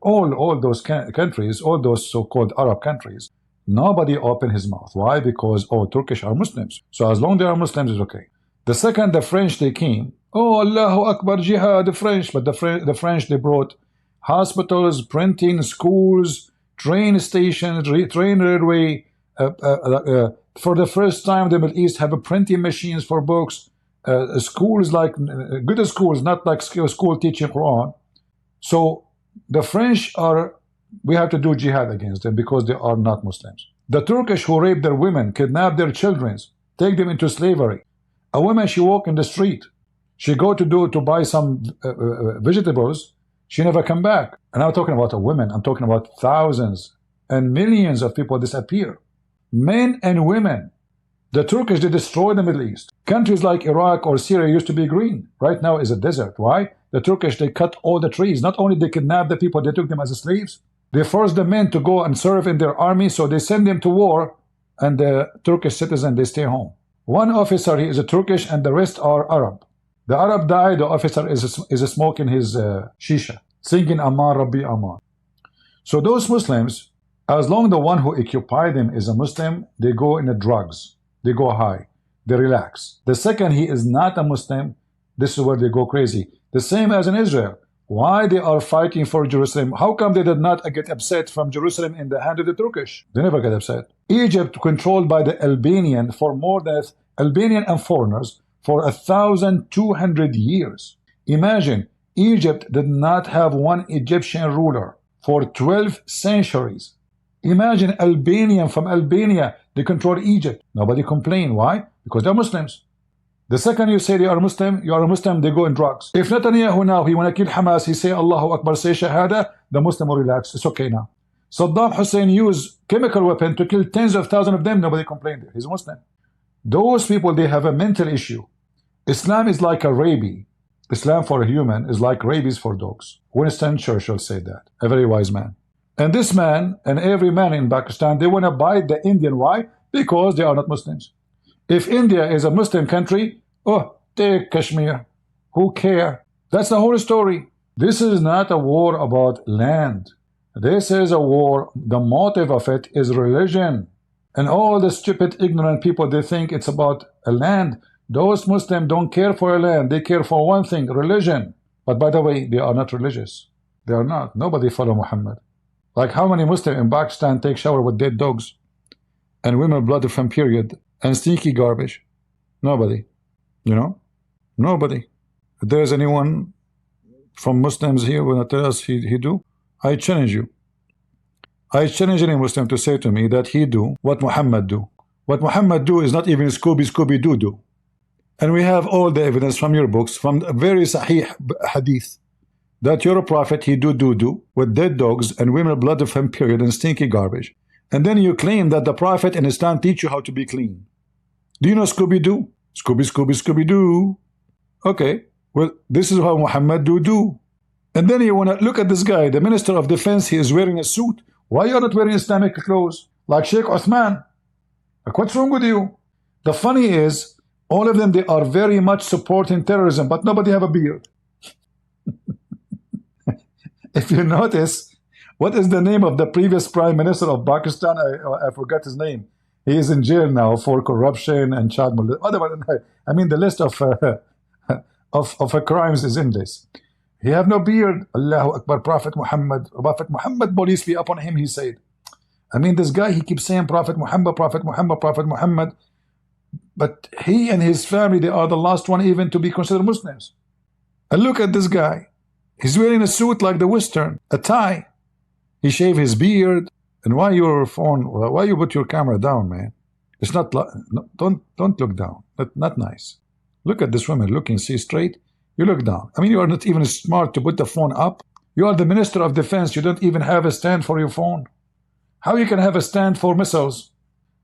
all those countries, all those so-called Arab countries, nobody opened his mouth. Why? Because, oh, Turkish are Muslims. So as long as they are Muslims, it's okay. The second the French, they came, oh, Allahu Akbar, jihad, the French. But the French, they brought hospitals, printing, schools, train stations, train railway. For the first time, the Middle East have a printing machines for books. Schools like good schools, not like school teaching Quran. So the French are, we have to do jihad against them because they are not Muslims. The Turkish who rape their women, kidnap their children, take them into slavery. A woman, she walk in the street, she go to buy some vegetables, she never come back. And I'm talking about a woman, I'm talking about thousands and millions of people disappear. Men and women. The Turkish, they destroyed the Middle East. Countries like Iraq or Syria used to be green. Right now is a desert. Why? The Turkish, they cut all the trees. Not only they kidnapped the people, they took them as slaves. They forced the men to go and serve in their army, so they send them to war, and the Turkish citizen, they stay home. One officer, he is a Turkish, and the rest are Arab. The Arab died, the officer is smoking his shisha, singing Aman Rabbi Aman. So those Muslims, as long as the one who occupied them is a Muslim, they go in the drugs, they go high, they relax. The second he is not a Muslim, this is where they go crazy. The same as in Israel. Why they are fighting for Jerusalem? How come they did not get upset from Jerusalem in the hand of the Turkish? They never get upset. Egypt controlled by the Albanian for more than Albanian and foreigners for 1,200 years. Imagine, Egypt did not have one Egyptian ruler for 12 centuries. Imagine Albanian from Albania, they control Egypt. Nobody complain. Why? Because they're Muslims. The second you say they are Muslim, you are a Muslim, they go in drugs. If Netanyahu now, he want to kill Hamas, he say Allahu Akbar, say Shahada, the Muslim will relax. It's okay now. Saddam Hussein used chemical weapon to kill tens of thousands of them, nobody complained. He's a Muslim. Those people, they have a mental issue. Islam is like a rabies. Islam for a human is like rabies for dogs. Winston Churchill said that, a very wise man. And this man and every man in Pakistan, they want to bite the Indian. Why? Because they are not Muslims. If India is a Muslim country, oh, take Kashmir. Who care? That's the whole story. This is not a war about land. This is a war, the motive of it is religion. And all the stupid, ignorant people, they think it's about a land. Those Muslims don't care for a land. They care for one thing, religion. But by the way, they are not religious. They are not. Nobody follow Muhammad. Like how many Muslims in Pakistan take shower with dead dogs and women blood from period and stinky garbage? Nobody. You know? Nobody. If there is anyone from Muslims here who will tell us he do, I challenge you. I challenge any Muslim to say to me that he do what Muhammad do. What Muhammad do is not even Scooby-Doo. And we have all the evidence from your books, from a very sahih hadith, that your prophet, he do with dead dogs and women blood from period and stinky garbage. And then you claim that the prophet and Islam teach you how to be clean. Do you know Scooby-Doo? Scooby-Doo. Okay, well, this is how Muhammad do. And then you want to look at this guy, the Minister of Defense, he is wearing a suit. Why are you not wearing Islamic clothes? Like Sheikh Uthman. Like, what's wrong with you? The funny is, all of them, they are very much supporting terrorism, but nobody have a beard. If you notice, what is the name of the previous Prime Minister of Pakistan? I forgot his name. He is in jail now for corruption and child molestation. I mean, the list of crimes is endless. He have no beard. Allahu Akbar, Prophet Muhammad, police be upon him, he said. I mean, this guy, he keeps saying Prophet Muhammad. But he and his family, they are the last one even to be considered Muslims. And look at this guy. He's wearing a suit like the Western, a tie. He shaved his beard. And why you put your camera down, man? It's not, don't look down. Not nice. Look at this woman looking, see straight. You look down. I mean, you are not even smart to put the phone up. You are the Minister of Defense. You don't even have a stand for your phone. How you can have a stand for missiles?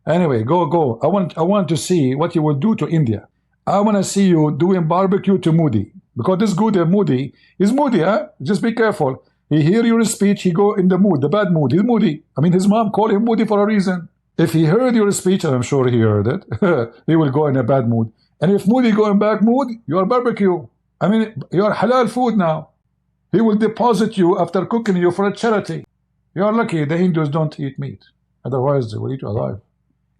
Anyway, go. I want to see what you will do to India. I want to see you doing barbecue to Modi. Because this good Modi is Modi, huh? Just be careful. He hear your speech, he go in the mood, the bad mood. He's Modi. I mean, his mom called him Modi for a reason. If he heard your speech, and I'm sure he heard it, he will go in a bad mood. And if Moody going back, Moody, you are barbecue. I mean, you are halal food now. He will deposit you after cooking you for a charity. You are lucky the Hindus don't eat meat. Otherwise, they will eat you alive.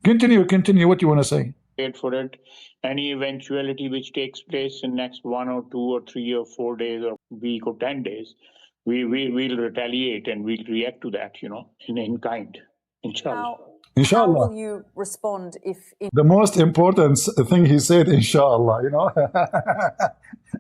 Continue what you want to say. For it, any eventuality which takes place in next 1 or 2 or 3 or 4 days or week or 10 days, we'll retaliate and we'll react to that, in kind, inshallah. Inshallah. How will you respond if... The most important thing he said, inshallah,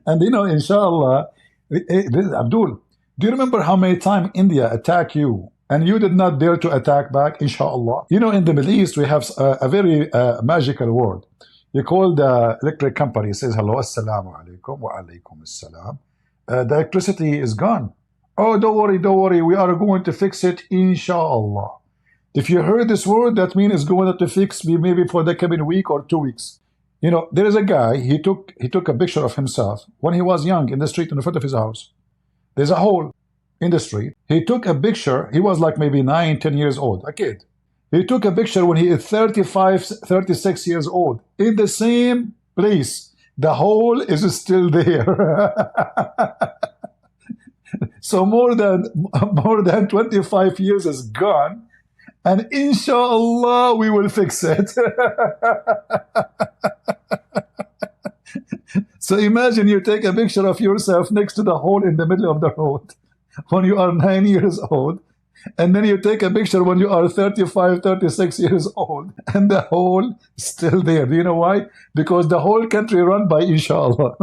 And inshallah, Abdul, do you remember how many times India attacked you and you did not dare to attack back, inshallah? In the Middle East, we have a very magical word. You call the electric company, says, hello, assalamu alaikum, wa alaikum assalam. The electricity is gone. Oh, don't worry, we are going to fix it, inshallah. If you heard this word, that means it's going to fix me maybe for the coming week or 2 weeks. There is a guy, he took a picture of himself when he was young in the street in front of his house. There's a hole in the street. He took a picture, he was like maybe 9, 10 years old, a kid. He took a picture when he is 35, 36 years old, in the same place. The hole is still there. So more than 25 years is gone. And inshallah, we will fix it. So imagine you take a picture of yourself next to the hole in the middle of the road when you are 9 years old. And then you take a picture when you are 35, 36 years old. And the hole is still there. Do you know why? Because the whole country run by inshallah.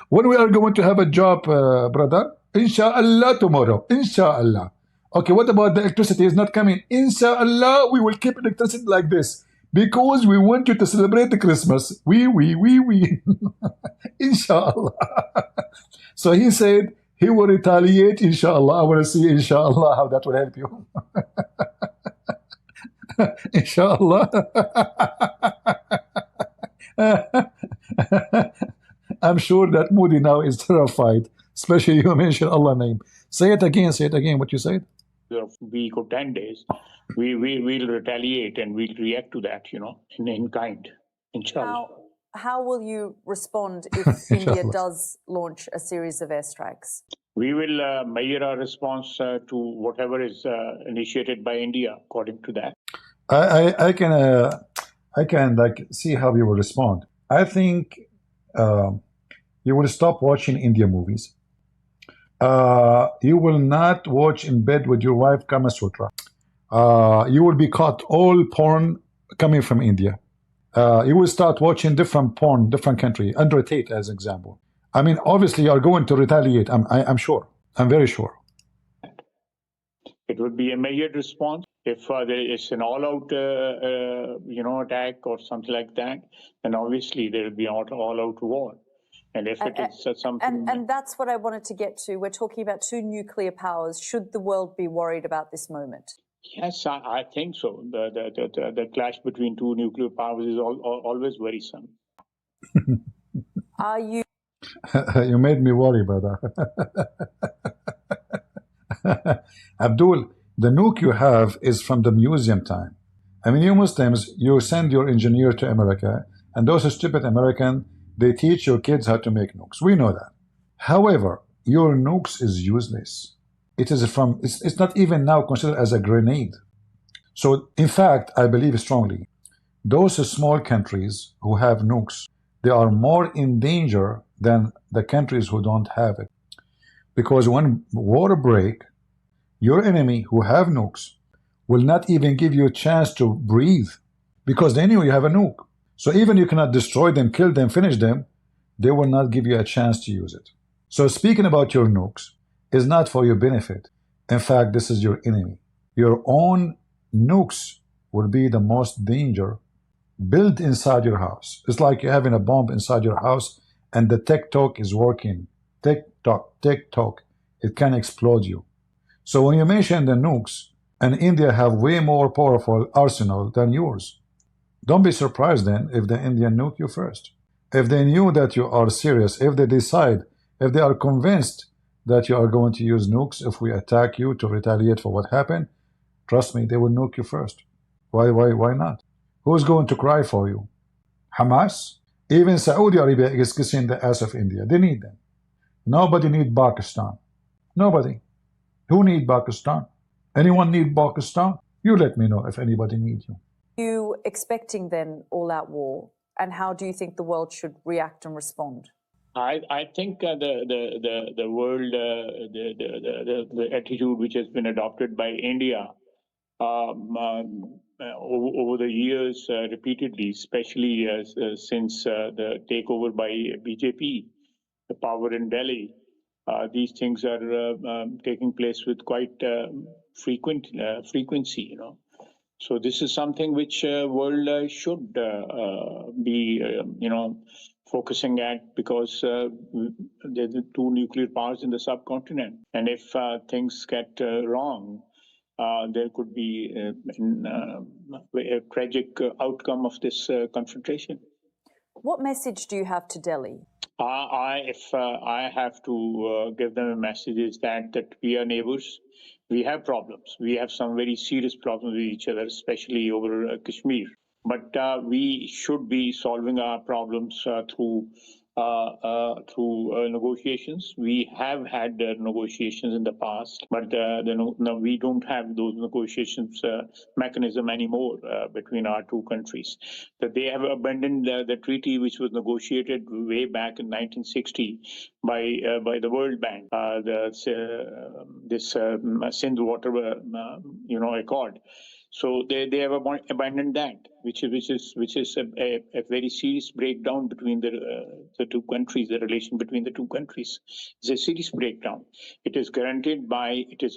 When we are going to have a job, brother? Inshallah tomorrow. Inshallah. Okay, what about the electricity is not coming? Inshallah, we will keep electricity like this because we want you to celebrate the Christmas. We. Inshallah. So he said he will retaliate, inshallah. I want to see, inshallah, how that will help you. Inshallah. I'm sure that Moody now is terrified, especially you mentioned Allah's name. Say it again, what you said. A week or 10 days, we'll retaliate and we'll react to that, in kind, inshallah. How will you respond if India does launch a series of airstrikes? We will measure our response to whatever is initiated by India according to that. I can like see how you will respond. I think you will stop watching India movies. You will not watch in bed with your wife Kama Sutra. You will be caught all porn coming from India. You will start watching different porn, different country. Andrew Tate as example. I mean, obviously you are going to retaliate. I'm sure. I'm very sure. It would be a measured response. If there is an all-out, attack or something like that, then obviously there will be an all-out war. And if it is something... And that's what I wanted to get to. We're talking about 2 nuclear powers. Should the world be worried about this moment? Yes, I think so. The clash between 2 nuclear powers is always worrisome. Are you... You made me worry, brother. Abdul, the nuke you have is from the museum time. I mean, you Muslims, you send your engineer to America, and those stupid Americans, they teach your kids how to make nukes. We know that. However, your nukes is useless. It's not even now considered as a grenade. So, in fact, I believe strongly, those small countries who have nukes, they are more in danger than the countries who don't have it. Because when war break, your enemy who have nukes will not even give you a chance to breathe because they knew you have a nuke. So even you cannot destroy them, kill them, finish them, they will not give you a chance to use it. So speaking about your nukes is not for your benefit. In fact, this is your enemy. Your own nukes will be the most danger built inside your house. It's like you're having a bomb inside your house and the tick-tock is working. Tick-tock, tick-tock. It can explode you. So when you mention the nukes, and India have way more powerful arsenal than yours, don't be surprised then if the Indian nuke you first. If they knew that you are serious, if they decide, if they are convinced that you are going to use nukes if we attack you to retaliate for what happened, trust me, they will nuke you first. Why not? Who's going to cry for you? Hamas. Even Saudi Arabia is kissing the ass of India. They need them. Nobody need Pakistan. Nobody. Who need Pakistan? Anyone need Pakistan? You let me know if anybody needs you. Are you expecting then all-out war? And how do you think the world should react and respond? I think the world the attitude which has been adopted by India over the years repeatedly, especially since the takeover by BJP, the power in Delhi, these things are taking place with quite frequency. You know, so this is something which world should be focusing at, because there are two nuclear powers in the subcontinent, and if things get wrong, there could be a tragic outcome of this confrontation. What message do you have to Delhi? If I have to give them a message, is that we are neighbors. We have problems. We have some very serious problems with each other, especially over Kashmir. But we should be solving our problems through negotiations. We have had negotiations in the past, but we don't have those negotiations mechanism anymore between our two countries. That they have abandoned the treaty which was negotiated way back in 1960 by the World Bank, this Sindh Water Accord. So they have abandoned that, which is a very serious breakdown between the two countries. The relation between the two countries is a serious breakdown. It is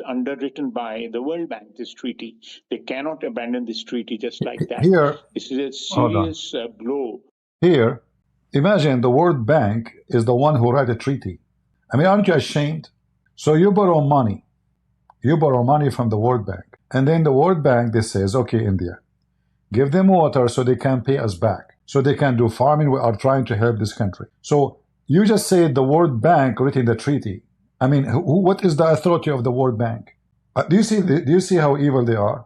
underwritten by the World Bank. This treaty, they cannot abandon this treaty just like that. Here, this is a serious blow. Here, imagine the World Bank is the one who write a treaty. I mean, aren't you ashamed? So you borrow money. You borrow money from the World Bank. And then the World Bank, they says, okay, India, give them water so they can pay us back, so they can do farming. We are trying to help this country. So you just said the World Bank written the treaty. I mean, what is the authority of the World Bank? Do you see how evil they are?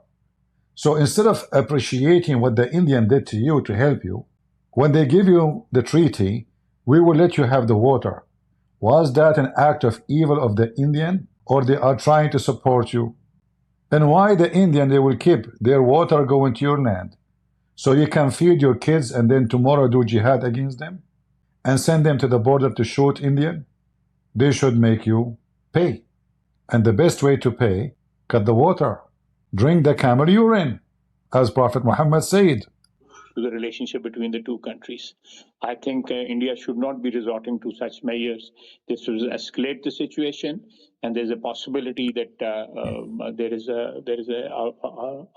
So instead of appreciating what the Indian did to you to help you, when they give you the treaty, we will let you have the water. Was that an act of evil of the Indian, or they are trying to support you? And why the Indian, they will keep their water going to your land, so you can feed your kids and then tomorrow do jihad against them and send them to the border to shoot Indian? They should make you pay. And the best way to pay, cut the water, drink the camel urine, as Prophet Muhammad said. To the relationship between the two countries, I think India should not be resorting to such measures. This will escalate the situation, and there's a possibility that there is a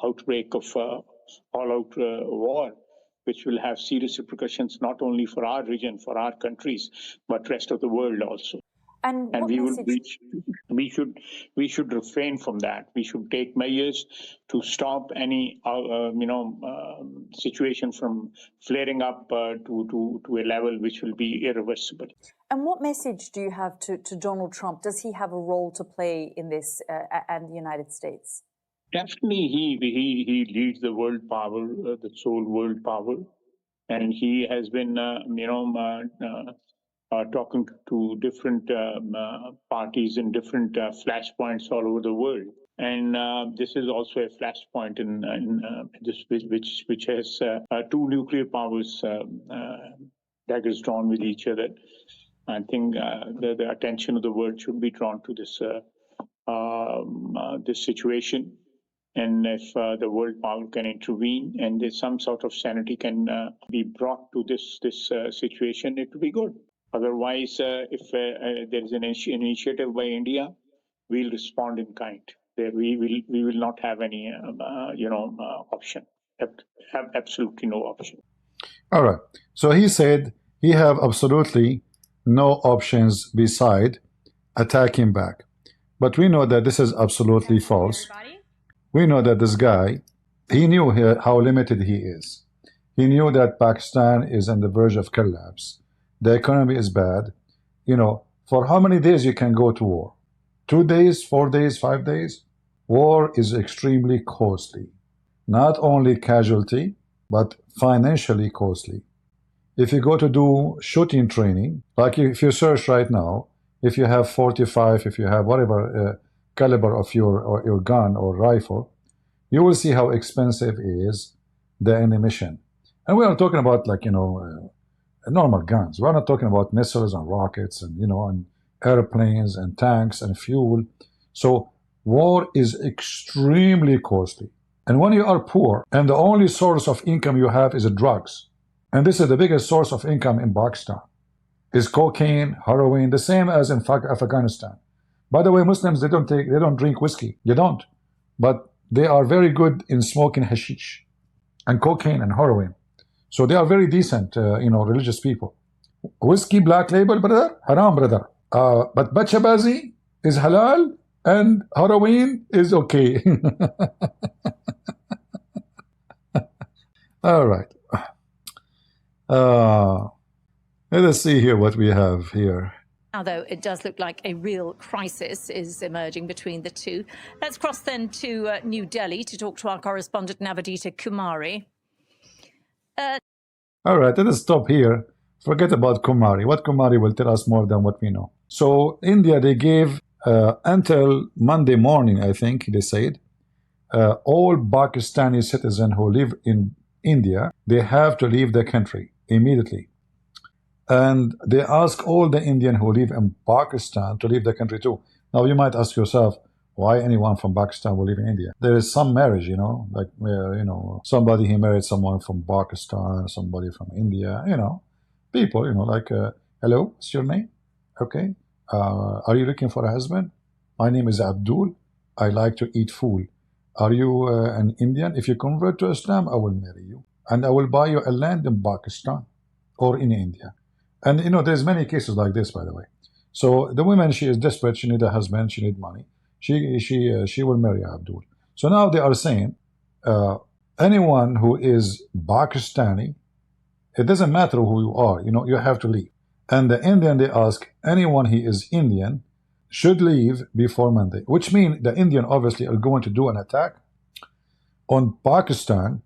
outbreak of all-out war, which will have serious repercussions not only for our region, for our countries, but rest of the world also. And we should refrain from that. We should take measures to stop any situation from flaring up to a level which will be irreversible. And what message do you have to Donald Trump? Does he have a role to play in this and the United States? Definitely, he leads the world power, the sole world power, and he has been talking to different parties in different flashpoints all over the world. And this is also a flashpoint in this, which has two nuclear powers daggers drawn with each other. I think the attention of the world should be drawn to this this situation. And if the world power can intervene and there's some sort of sanity can be brought to this situation, it will be good. Otherwise, if there is an initiative by India, we'll respond in kind. We will not have any option. Have absolutely no option. All right. So he said he have absolutely no options beside attacking back. But we know that this is absolutely false. We know that this guy, he knew how limited he is. He knew that Pakistan is on the verge of collapse. The economy is bad. You know, for how many days you can go to war? 2 days, 4 days, 5 days? War is extremely costly. Not only casualty, but financially costly. if you go to do shooting training, like if you search right now, if you have 45, if you have whatever caliber of your gun or rifle, you will see how expensive is the ammunition. And we are talking about, like, normal guns. We're not talking about missiles and rockets and, and airplanes and tanks and fuel. So war is extremely costly. And when you are poor and the only source of income you have is drugs, and this is the biggest source of income in Pakistan, is cocaine, heroin, the same as in Afghanistan. By the way, Muslims, they don't drink whiskey. They don't. But they are very good in smoking hashish and cocaine and heroin. So they are very decent, religious people. Whiskey, black label, brother, haram, brother. But bachabazi is halal and heroin is okay. All right. Let us see here what we have here. Now, though, it does look like a real crisis is emerging between the two. Let's cross then to New Delhi to talk to our correspondent Navadita Kumari. All right, let us stop here. Forget about Kumari. What Kumari will tell us more than what we know. So India, they gave until Monday morning, I think they said, all Pakistani citizens who live in India, they have to leave the country immediately. And they ask all the Indians who live in Pakistan to leave the country too. Now you might ask yourself, why anyone from Pakistan will live in India? There is some marriage, like, somebody, he married someone from Pakistan, somebody from India, people, like, hello, what's your name? Okay. Are you looking for a husband? My name is Abdul. I like to eat food. Are you an Indian? If you convert to Islam, I will marry you. And I will buy you a land in Pakistan or in India. And, there's many cases like this, by the way. So the woman, she is desperate. She needs a husband. She needs money. She will marry Abdul. So now they are saying, anyone who is Pakistani, it doesn't matter who you are, you have to leave. And the Indian, they ask, anyone who is Indian should leave before Monday, which means the Indian obviously are going to do an attack on Pakistan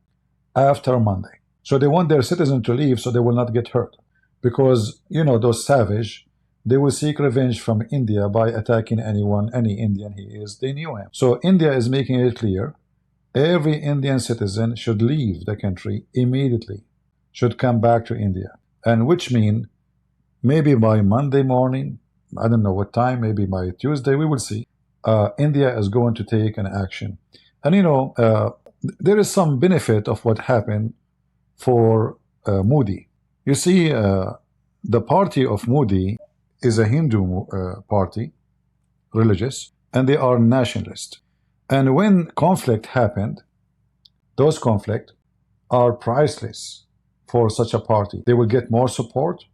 after Monday. So they want their citizens to leave so they will not get hurt. Because, those savage, they will seek revenge from India by attacking any Indian he is. They knew him. So India is making it clear, every Indian citizen should leave the country immediately, should come back to India. And which means, maybe by Monday morning, I don't know what time, maybe by Tuesday, we will see, India is going to take an action. And, there is some benefit of what happened for Modi. You see, the party of Modi is a Hindu party, religious, and they are nationalist. And when conflict happened, those conflicts are priceless for such a party. They will get more support.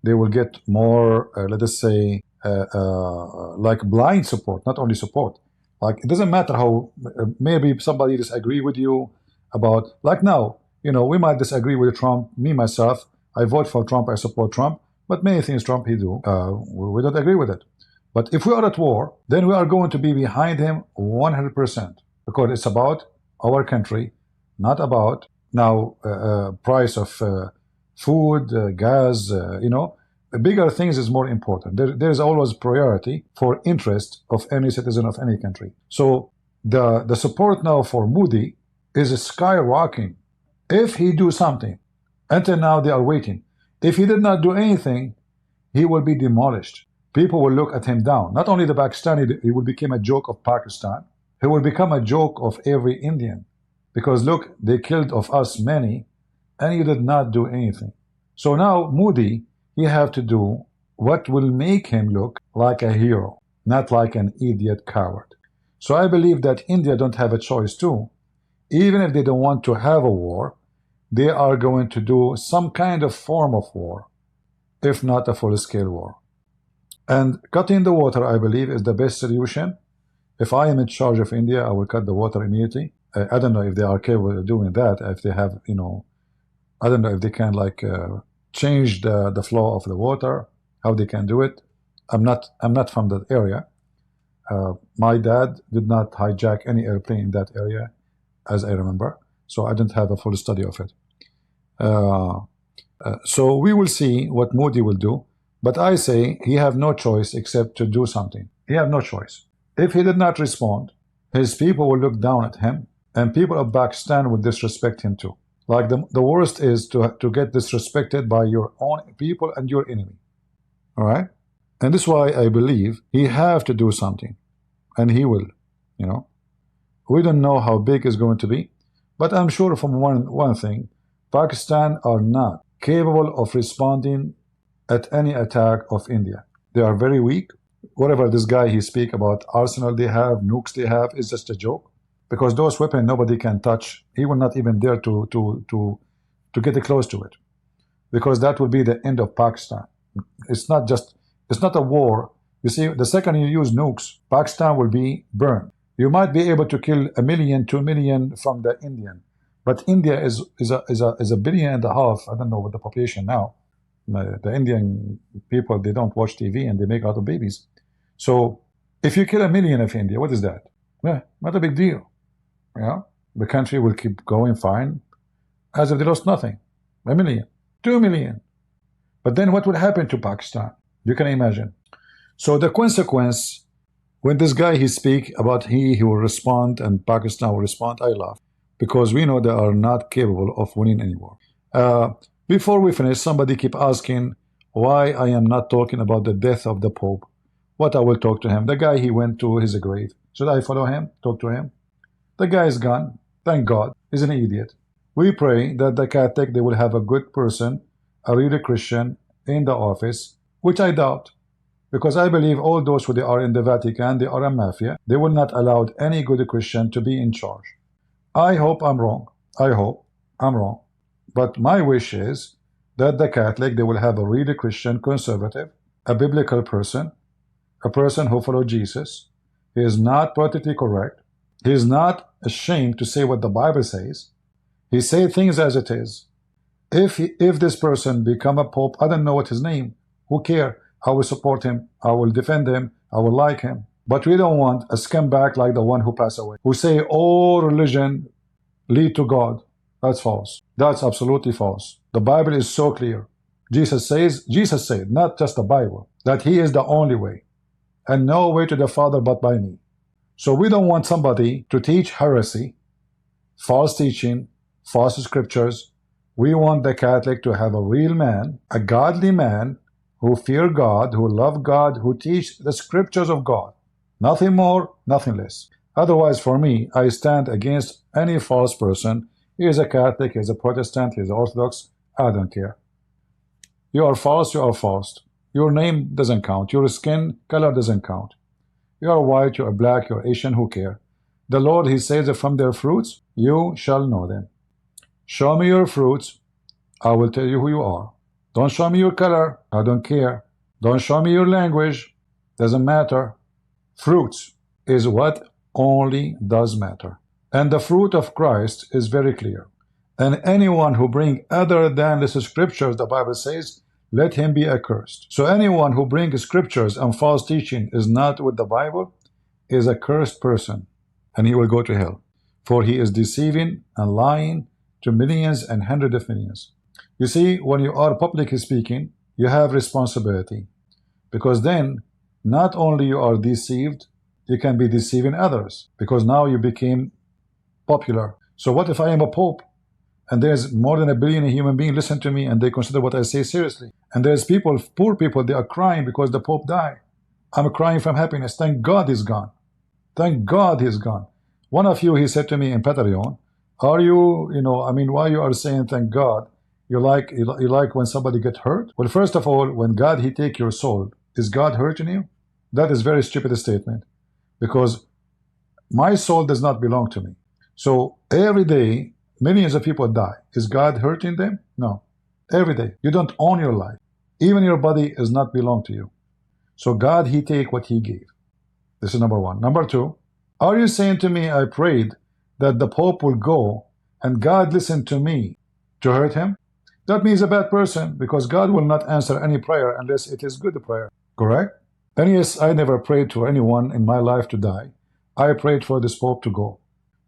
They will get more, let us say, like blind support, not only support. Like, it doesn't matter how, maybe somebody disagree with you about, like now, we might disagree with Trump, me, myself, I vote for Trump, I support Trump, but many things Trump he do, we don't agree with it. But if we are at war, then we are going to be behind him 100%, because it's about our country, not about now price of food, gas, the bigger things is more important. There is always priority for interest of any citizen of any country. So the support now for Modi is skyrocketing. If he do something, until now they are waiting. If he did not do anything, he will be demolished. People will look at him down. Not only the Pakistani, he will become a joke of Pakistan. He will become a joke of every Indian. Because look, they killed of us many, and he did not do anything. So now Modi, he have to do what will make him look like a hero, not like an idiot coward. So I believe that India don't have a choice too. Even if they don't want to have a war, they are going to do some kind of form of war, if not a full-scale war. And cutting the water, I believe, is the best solution. If I am in charge of India, I will cut the water immediately. I don't know if they are capable of doing that, if they have, I don't know if they can change the flow of the water, how they can do it. I'm not from that area. My dad did not hijack any airplane in that area, as I remember. So I didn't have a full study of it. So we will see what Modi will do. But I say he have no choice except to do something. He have no choice. If he did not respond, his people will look down at him, and people of Pakistan will disrespect him too. Like the worst is to get disrespected by your own people and your enemy. All right? And this is why I believe he have to do something. And he will, you know. We don't know how big it's going to be, but I'm sure from one thing, Pakistan are not capable of responding at any attack of India. They are very weak. Whatever this guy he speak about arsenal they have, nukes they have, is just a joke. Because those weapons nobody can touch. He will not even dare to get close to it. Because that will be the end of Pakistan. It's not a war. You see, the second you use nukes, Pakistan will be burned. You might be able to kill 1 million, 2 million from the Indian. But India is a 1.5 billion. I don't know what the population now. The Indian people, they don't watch TV and they make a lot of babies. So if you kill 1 million of India, what is that? Yeah, not a big deal. Yeah, the country will keep going fine as if they lost nothing. 1 million, 2 million. But then what will happen to Pakistan? You can imagine. So the consequence, when this guy he speak about he will respond and Pakistan will respond, I laugh. Because we know they are not capable of winning any war. Before we finish, somebody keep asking why I am not talking about the death of the Pope. What I will talk to him. The guy, he went to his grave. Should I follow him? Talk to him? The guy is gone. Thank God. He's an idiot. We pray that the Catholic, they will have a good person, a real Christian in the office, which I doubt. Because I believe all those who they are in the Vatican, they are a mafia. They will not allow any good Christian to be in charge. I hope I'm wrong. I hope I'm wrong. But my wish is that the Catholic, they will have a really Christian conservative, a biblical person, a person who follows Jesus. He is not politically correct. He is not ashamed to say what the Bible says. He says things as it is. If this person become a pope, I don't know what his name. Who cares? I will support him. I will defend him. I will like him. But we don't want a scumbag like the one who passed away, who say all religion lead to God. That's false. That's absolutely false. The Bible is so clear. Jesus said, not just the Bible, that he is the only way, and no way to the Father but by me. So we don't want somebody to teach heresy, false teaching, false scriptures. We want the Catholic to have a real man, a godly man, who fear God, who love God, who teach the scriptures of God. Nothing more, nothing less. Otherwise, for me, I stand against any false person. He is a Catholic, he is a Protestant, he is Orthodox. I don't care. You are false, you are false. Your name doesn't count. Your skin color doesn't count. You are white, you are black, you are Asian, who care? The Lord, he says that from their fruits, you shall know them. Show me your fruits, I will tell you who you are. Don't show me your color, I don't care. Don't show me your language, doesn't matter. Fruits is what only does matter. And the fruit of Christ is very clear. And anyone who bring other than the scriptures, the Bible says, let him be accursed. So anyone who brings scriptures and false teaching is not with the Bible, is a cursed person, and he will go to hell. For he is deceiving and lying to millions and hundreds of millions. You see, when you are publicly speaking, you have responsibility. Because then, not only you are deceived, you can be deceiving others. Because now you became popular. So what if I am a pope? And there's more than 1 billion human beings listen to me and they consider what I say seriously. And there's people, poor people, they are crying because the Pope died. I'm crying from happiness. Thank God he's gone. Thank God he's gone. One of you, he said to me in Patreon, are you, why you are saying thank God? You like when somebody get hurt? Well, first of all, when God, he take your soul, is God hurting you? That is very stupid statement. Because my soul does not belong to me. So every day, millions of people die. Is God hurting them? No. Every day. You don't own your life. Even your body does not belong to you. So God, he take what he gave. This is number one. Number two, are you saying to me, I prayed that the Pope will go and God listened to me to hurt him? That means a bad person, because God will not answer any prayer unless it is good prayer. Correct? And yes, I never prayed to anyone in my life to die. I prayed for this Pope to go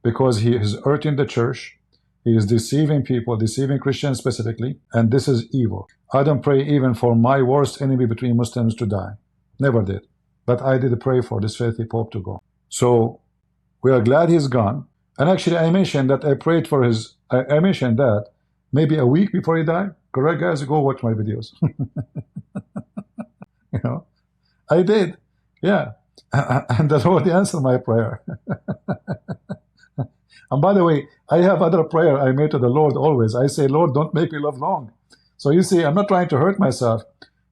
because he is hurting the church. He is deceiving people, deceiving Christians specifically, and this is evil. I don't pray even for my worst enemy between Muslims to die. Never did. But I did pray for this filthy Pope to go. So we are glad he's gone. And actually, I mentioned that I prayed for his, I mentioned that maybe a week before he died. Correct, guys? Go watch my videos. You know, I did. Yeah. And the Lord answered my prayer. And by the way, I have other prayer I made to the Lord always. I say, Lord, don't make me live long. So you see, I'm not trying to hurt myself,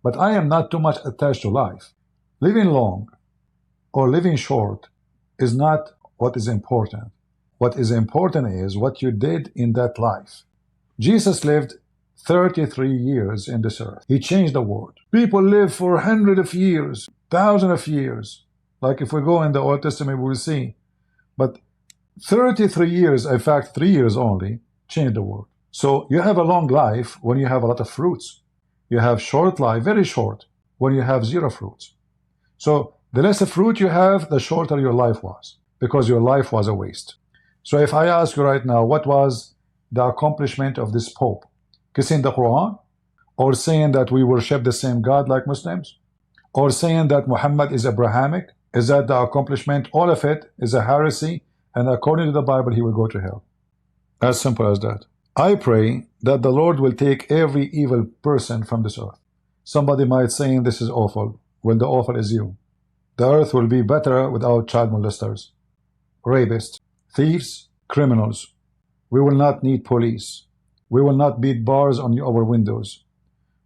but I am not too much attached to life. Living long or living short is not what is important. What is important is what you did in that life. Jesus lived 33 years in this earth. He changed the world. People live for hundreds of years, thousands of years. Like if we go in the Old Testament, we will see. But 33 years, in fact, 3 years only, changed the world. So you have a long life when you have a lot of fruits. You have short life, very short, when you have zero fruits. So the less fruit you have, the shorter your life was, because your life was a waste. So if I ask you right now, what was the accomplishment of this Pope? Kissing the Quran? Or saying that we worship the same God like Muslims? Or saying that Muhammad is Abrahamic? Is that the accomplishment? All of it is a heresy, and according to the Bible, he will go to hell. As simple as that. I pray that the Lord will take every evil person from this earth. Somebody might say this is awful. Well, the awful is you. The earth will be better without child molesters, rapists, thieves, criminals. We will not need police. We will not beat bars on our windows.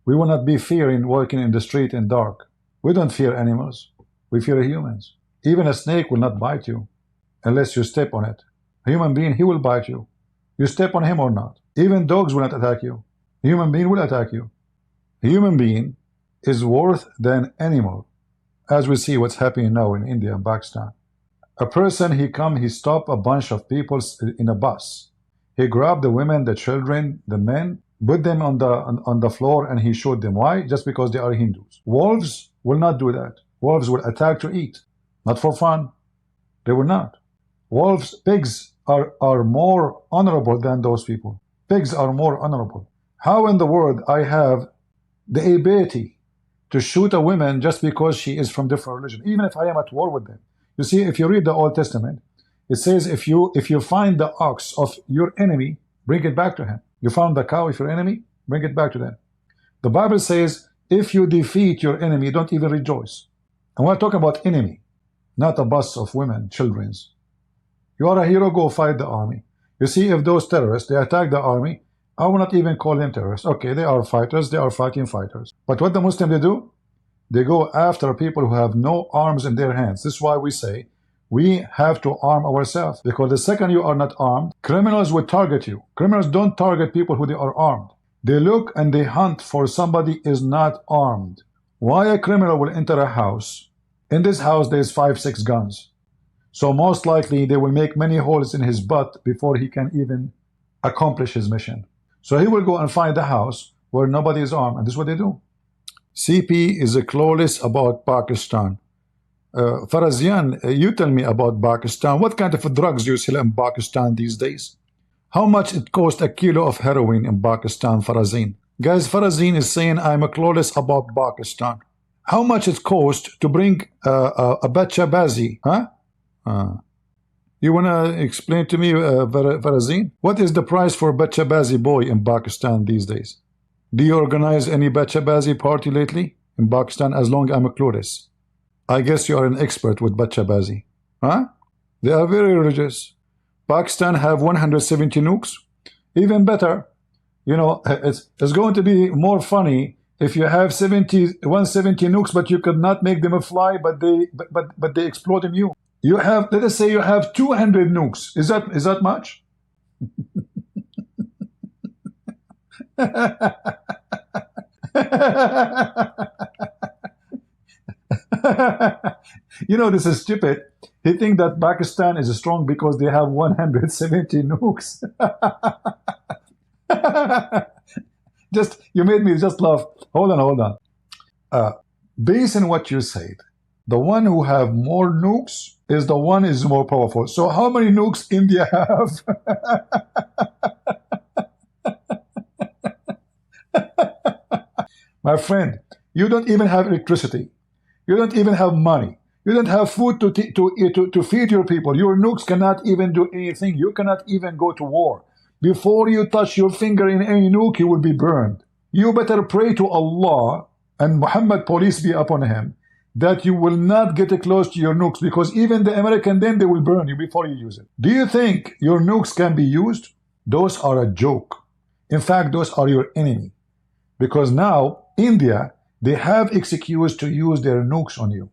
We will not be fearing walking in the street in dark. We don't fear animals. We fear humans. Even a snake will not bite you unless you step on it. A human being, he will bite you. You step on him or not. Even dogs will not attack you. A human being will attack you. A human being is worse than animal, as we see what's happening now in India and Pakistan. A person, he stopped a bunch of people in a bus. He grabbed the women, the children, the men, put them on the floor, and he shot them. Why? Just because they are Hindus. Wolves will not do that. Wolves will attack to eat, not for fun. They will not. Wolves, pigs are more honorable than those people. Pigs are more honorable. How in the world I have the ability to shoot a woman just because she is from different religion, even if I am at war with them? You see, if you read the Old Testament, it says if you find the ox of your enemy, bring it back to him. You found the cow of your enemy, bring it back to them. The Bible says if you defeat your enemy, don't even rejoice. And we're talking about enemy, not a bus of women, children's. You are a hero, go fight the army. You see, if those terrorists, they attack the army, I will not even call them terrorists. Okay, they are fighters, they are fighting fighters. But what the Muslims, they do? They go after people who have no arms in their hands. This is why we say we have to arm ourselves. Because the second you are not armed, criminals will target you. Criminals don't target people who they are armed. They look and they hunt for somebody is not armed. Why a criminal will enter a house? In this house, there's 5-6 guns. So most likely they will make many holes in his butt before he can even accomplish his mission. So he will go and find a house where nobody is armed, and this is what they do. CP is clueless about Pakistan. Farazian, you tell me about Pakistan. What kind of drugs do you sell in Pakistan these days? How much it costs a kilo of heroin in Pakistan, Farazin? Guys, Farazin is saying I'm clueless about Pakistan. How much it costs to bring a bacha bazi, huh? You want to explain to me, Farazin? What is the price for bacha bazi boy in Pakistan these days? Do you organize any bacha bazi party lately in Pakistan? As long as I'm clueless. I guess you are an expert with bacha bazi. Huh? They are very religious. Pakistan have 170 nukes. Even better, you know, it's going to be more funny if you have 170 nukes, but you could not make them fly, but they explode in you. You have, let us say you have 200 nukes. Is that much? You know, this is stupid. He thinks that Pakistan is strong because they have 170 nukes. You made me just laugh. Hold on. Based on what you said, the one who have more nukes is the one is more powerful. So how many nukes India have? My friend, you don't even have electricity. You don't even have money. You don't have food to feed your people. Your nukes cannot even do anything. You cannot even go to war. Before you touch your finger in any nuke, you will be burned. You better pray to Allah and Muhammad, peace be upon him, that you will not get close to your nukes, because even the American, then they will burn you before you use it. Do you think your nukes can be used? Those are a joke. In fact, those are your enemy. Because now, India, they have excuse to use their nukes on you.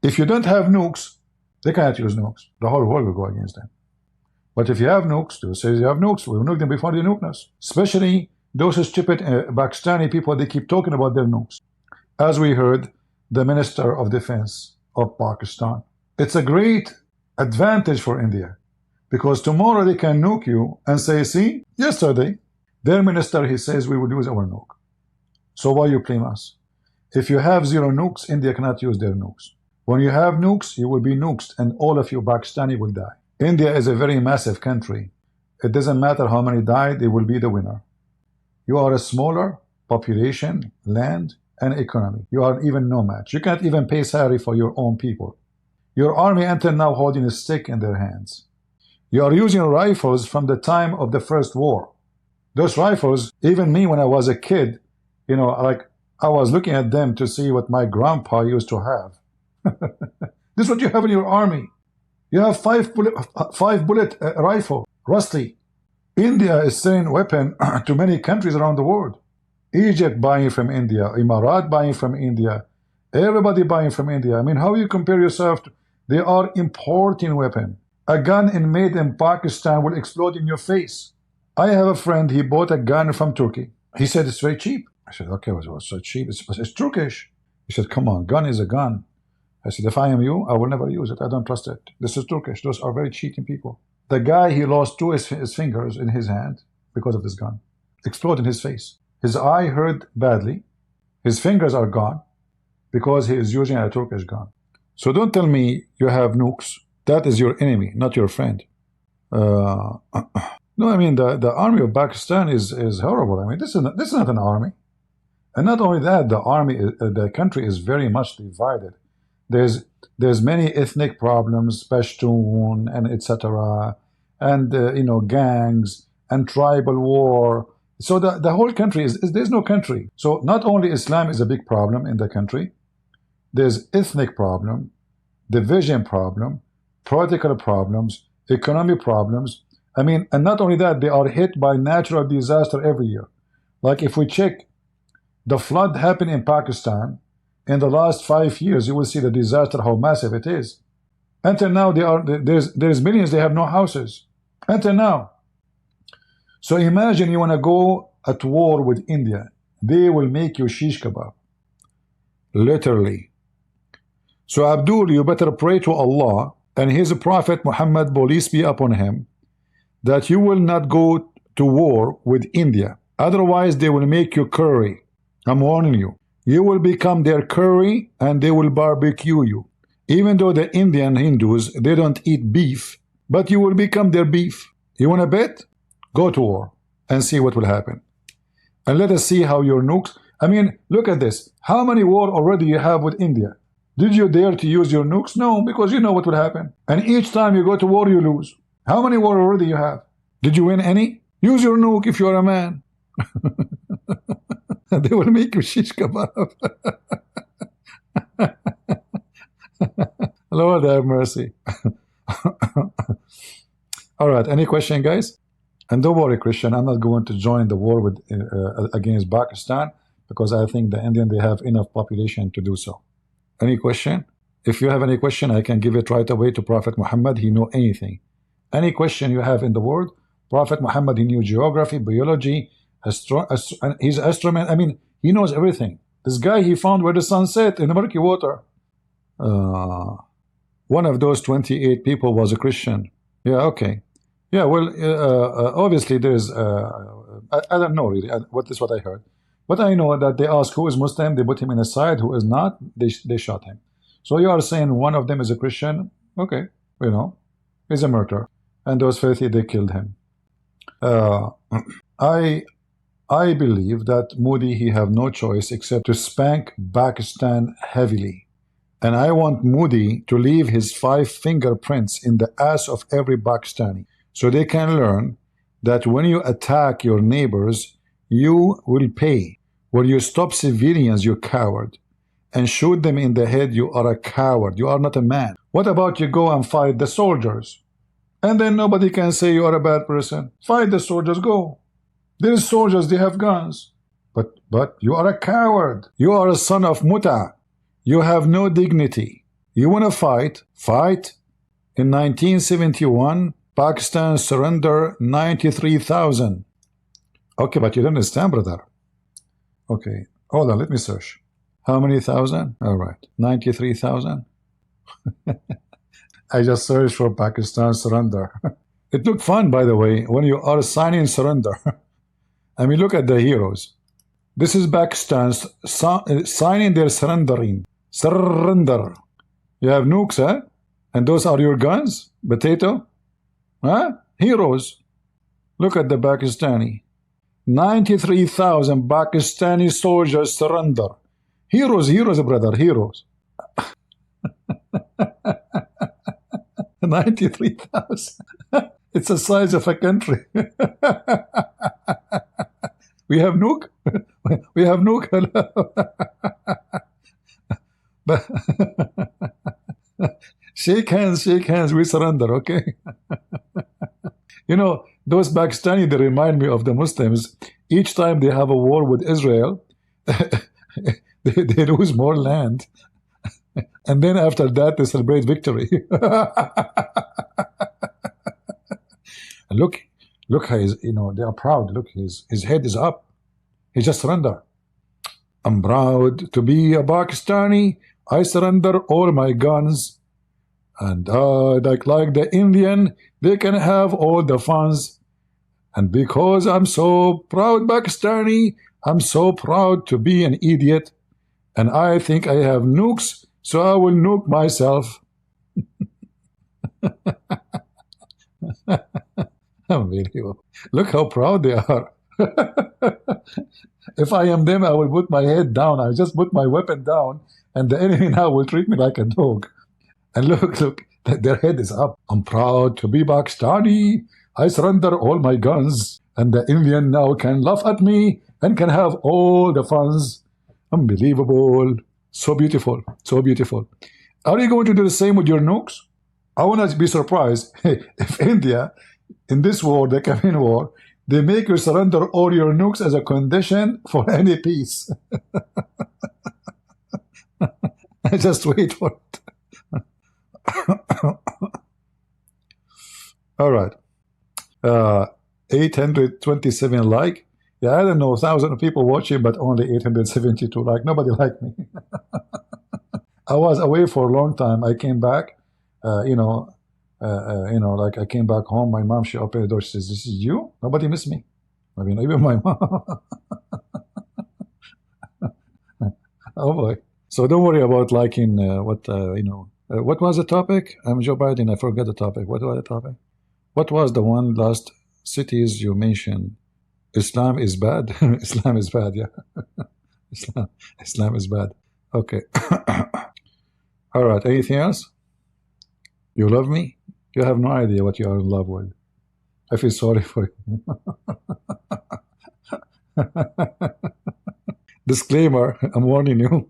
If you don't have nukes, they cannot use nukes. The whole world will go against them. But if you have nukes, they will say you have nukes. We'll nuke them before they nuke us. Especially those stupid Pakistani people, they keep talking about their nukes. As we heard, the Minister of Defense of Pakistan. It's a great advantage for India, because tomorrow they can nuke you and say, see, yesterday, their minister, he says we will use our nuke. So why you blame us? If you have zero nukes, India cannot use their nukes. When you have nukes, you will be nuked, and all of you Pakistani will die. India is a very massive country. It doesn't matter how many die, they will be the winner. You are a smaller population, land, and economy. You are even no match. You can't even pay salary for your own people. Your army until now holding a stick in their hands. You are using rifles from the time of the first war. Those rifles, even me when I was a kid, you know, like I was looking at them to see what my grandpa used to have. This is what you have in your army. You have five bullet rifle, rusty. India is selling weapon to many countries around the world. Egypt buying from India, Emirat buying from India, everybody buying from India. I mean, how you compare yourself to? They are importing weapon. A gun made in Pakistan will explode in your face. I have a friend, he bought a gun from Turkey. He said it's very cheap. I said, okay, what's so cheap? It's Turkish. He said, come on, gun is a gun. I said, if I am you, I will never use it. I don't trust it. This is Turkish. Those are very cheating people. The guy, he lost two of his fingers in his hand because of this gun. Exploded in his face. His eye hurt badly. His fingers are gone because he is using a Turkish gun. So don't tell me you have nukes. That is your enemy, not your friend. No, I mean, the army of Pakistan is horrible. I mean, this is not an army. And not only that, the country is very much divided. There's many ethnic problems, Pashtun and etc., and gangs and tribal war. So the whole country there's no country. So not only Islam is a big problem in the country, there's ethnic problem, division problem, political problems, economic problems. I mean, and not only that, they are hit by natural disaster every year. Like if we check the flood happened in Pakistan in the last 5 years, you will see the disaster, how massive it is. Until now, there's millions, they have no houses. Until now. So imagine you want to go at war with India. They will make you shish kebab. Literally. So Abdul, you better pray to Allah and His Prophet Muhammad, peace be upon him, that you will not go to war with India. Otherwise, they will make you curry. I'm warning you. You will become their curry and they will barbecue you. Even though the Indian Hindus, they don't eat beef, but you will become their beef. You want to bet? Go to war and see what will happen. And let us see how your nukes... I mean, look at this. How many war already you have with India? Did you dare to use your nukes? No, because you know what will happen. And each time you go to war, you lose. How many war already you have? Did you win any? Use your nuke if you are a man. They will make you shish kebab. Lord have mercy. All right, any question, guys? And don't worry, Christian, I'm not going to join the war with against Pakistan, because I think the Indian, they have enough population to do so. Any question? If you have any question, I can give it right away to Prophet Muhammad. He know anything. Any question you have in the world, Prophet Muhammad, he knew geography, biology, he's astronomer. I mean, he knows everything. This guy, he found where the sun set in the murky water. One of those 28 people was a Christian. Yeah, okay. Yeah, well, obviously there is, I don't know really, what is what I heard. But I know that they ask who is Muslim, they put him in a side, who is not, they shot him. So you are saying one of them is a Christian, okay, he's a murderer. And those 30, they killed him. I believe that Modi, he have no choice except to spank Pakistan heavily. And I want Modi to leave his 5 fingerprints in the ass of every Pakistani, so they can learn that when you attack your neighbors, you will pay. When you stop civilians, you coward, and shoot them in the head, you are a coward. You are not a man. What about you go and fight the soldiers? And then nobody can say you are a bad person. Fight the soldiers, go. These soldiers, they have guns. But you are a coward. You are a son of Muta. You have no dignity. You want to fight? Fight. In 1971, Pakistan surrendered 93,000. Okay, but you don't understand, brother. Okay, hold on, let me search. How many thousand? All right, 93,000. I just searched for Pakistan surrender. It looked fun, by the way, when you are signing surrender. I mean, look at the heroes. This is Pakistan signing their surrendering. Surrender. You have nukes, huh? And those are your guns? Potato? Huh? Heroes. Look at the Pakistani. 93,000 Pakistani soldiers surrender. Heroes, heroes, brother, heroes. 93,000. It's the size of a country. We have nuke. We have nuke. But shake hands, we surrender, okay? You know, those Pakistani, they remind me of the Muslims. Each time they have a war with Israel, they lose more land. And then after that, they celebrate victory. Look how he's, you know, they are proud. Look, his head is up. He just surrendered. I'm proud to be a Pakistani. I surrender all my guns. And like the Indian, they can have all the funds. And because I'm so proud Pakistani, I'm so proud to be an idiot. And I think I have nukes, so I will nuke myself. Unbelievable. Look how proud they are. If I am them, I will put my head down. I just put my weapon down, and the enemy now will treat me like a dog. And look, their head is up. I'm proud to be Pakistani. I surrender all my guns, and the Indian now can laugh at me and can have all the funds. Unbelievable. So beautiful. So beautiful. Are you going to do the same with your nukes? I want to be surprised if India, in this war, the Korean war, they make you surrender all your nukes as a condition for any peace. Just wait for it. All right. 827 like. Yeah, I don't know, 1,000 people watching, but only 872 like. Nobody liked me. I was away for a long time. I came back, like I came back home. My mom, she opened the door. She says, "This is you? Nobody missed me." I mean, even my mom. Oh boy. So don't worry about liking what was the topic? I'm Joe Biden. I forget the topic. What was the topic? What was the one last cities you mentioned? Islam is bad. Islam is bad, yeah. Islam is bad. Okay. All right. Anything else? You love me? You have no idea what you are in love with. I feel sorry for you. Disclaimer, I'm warning you.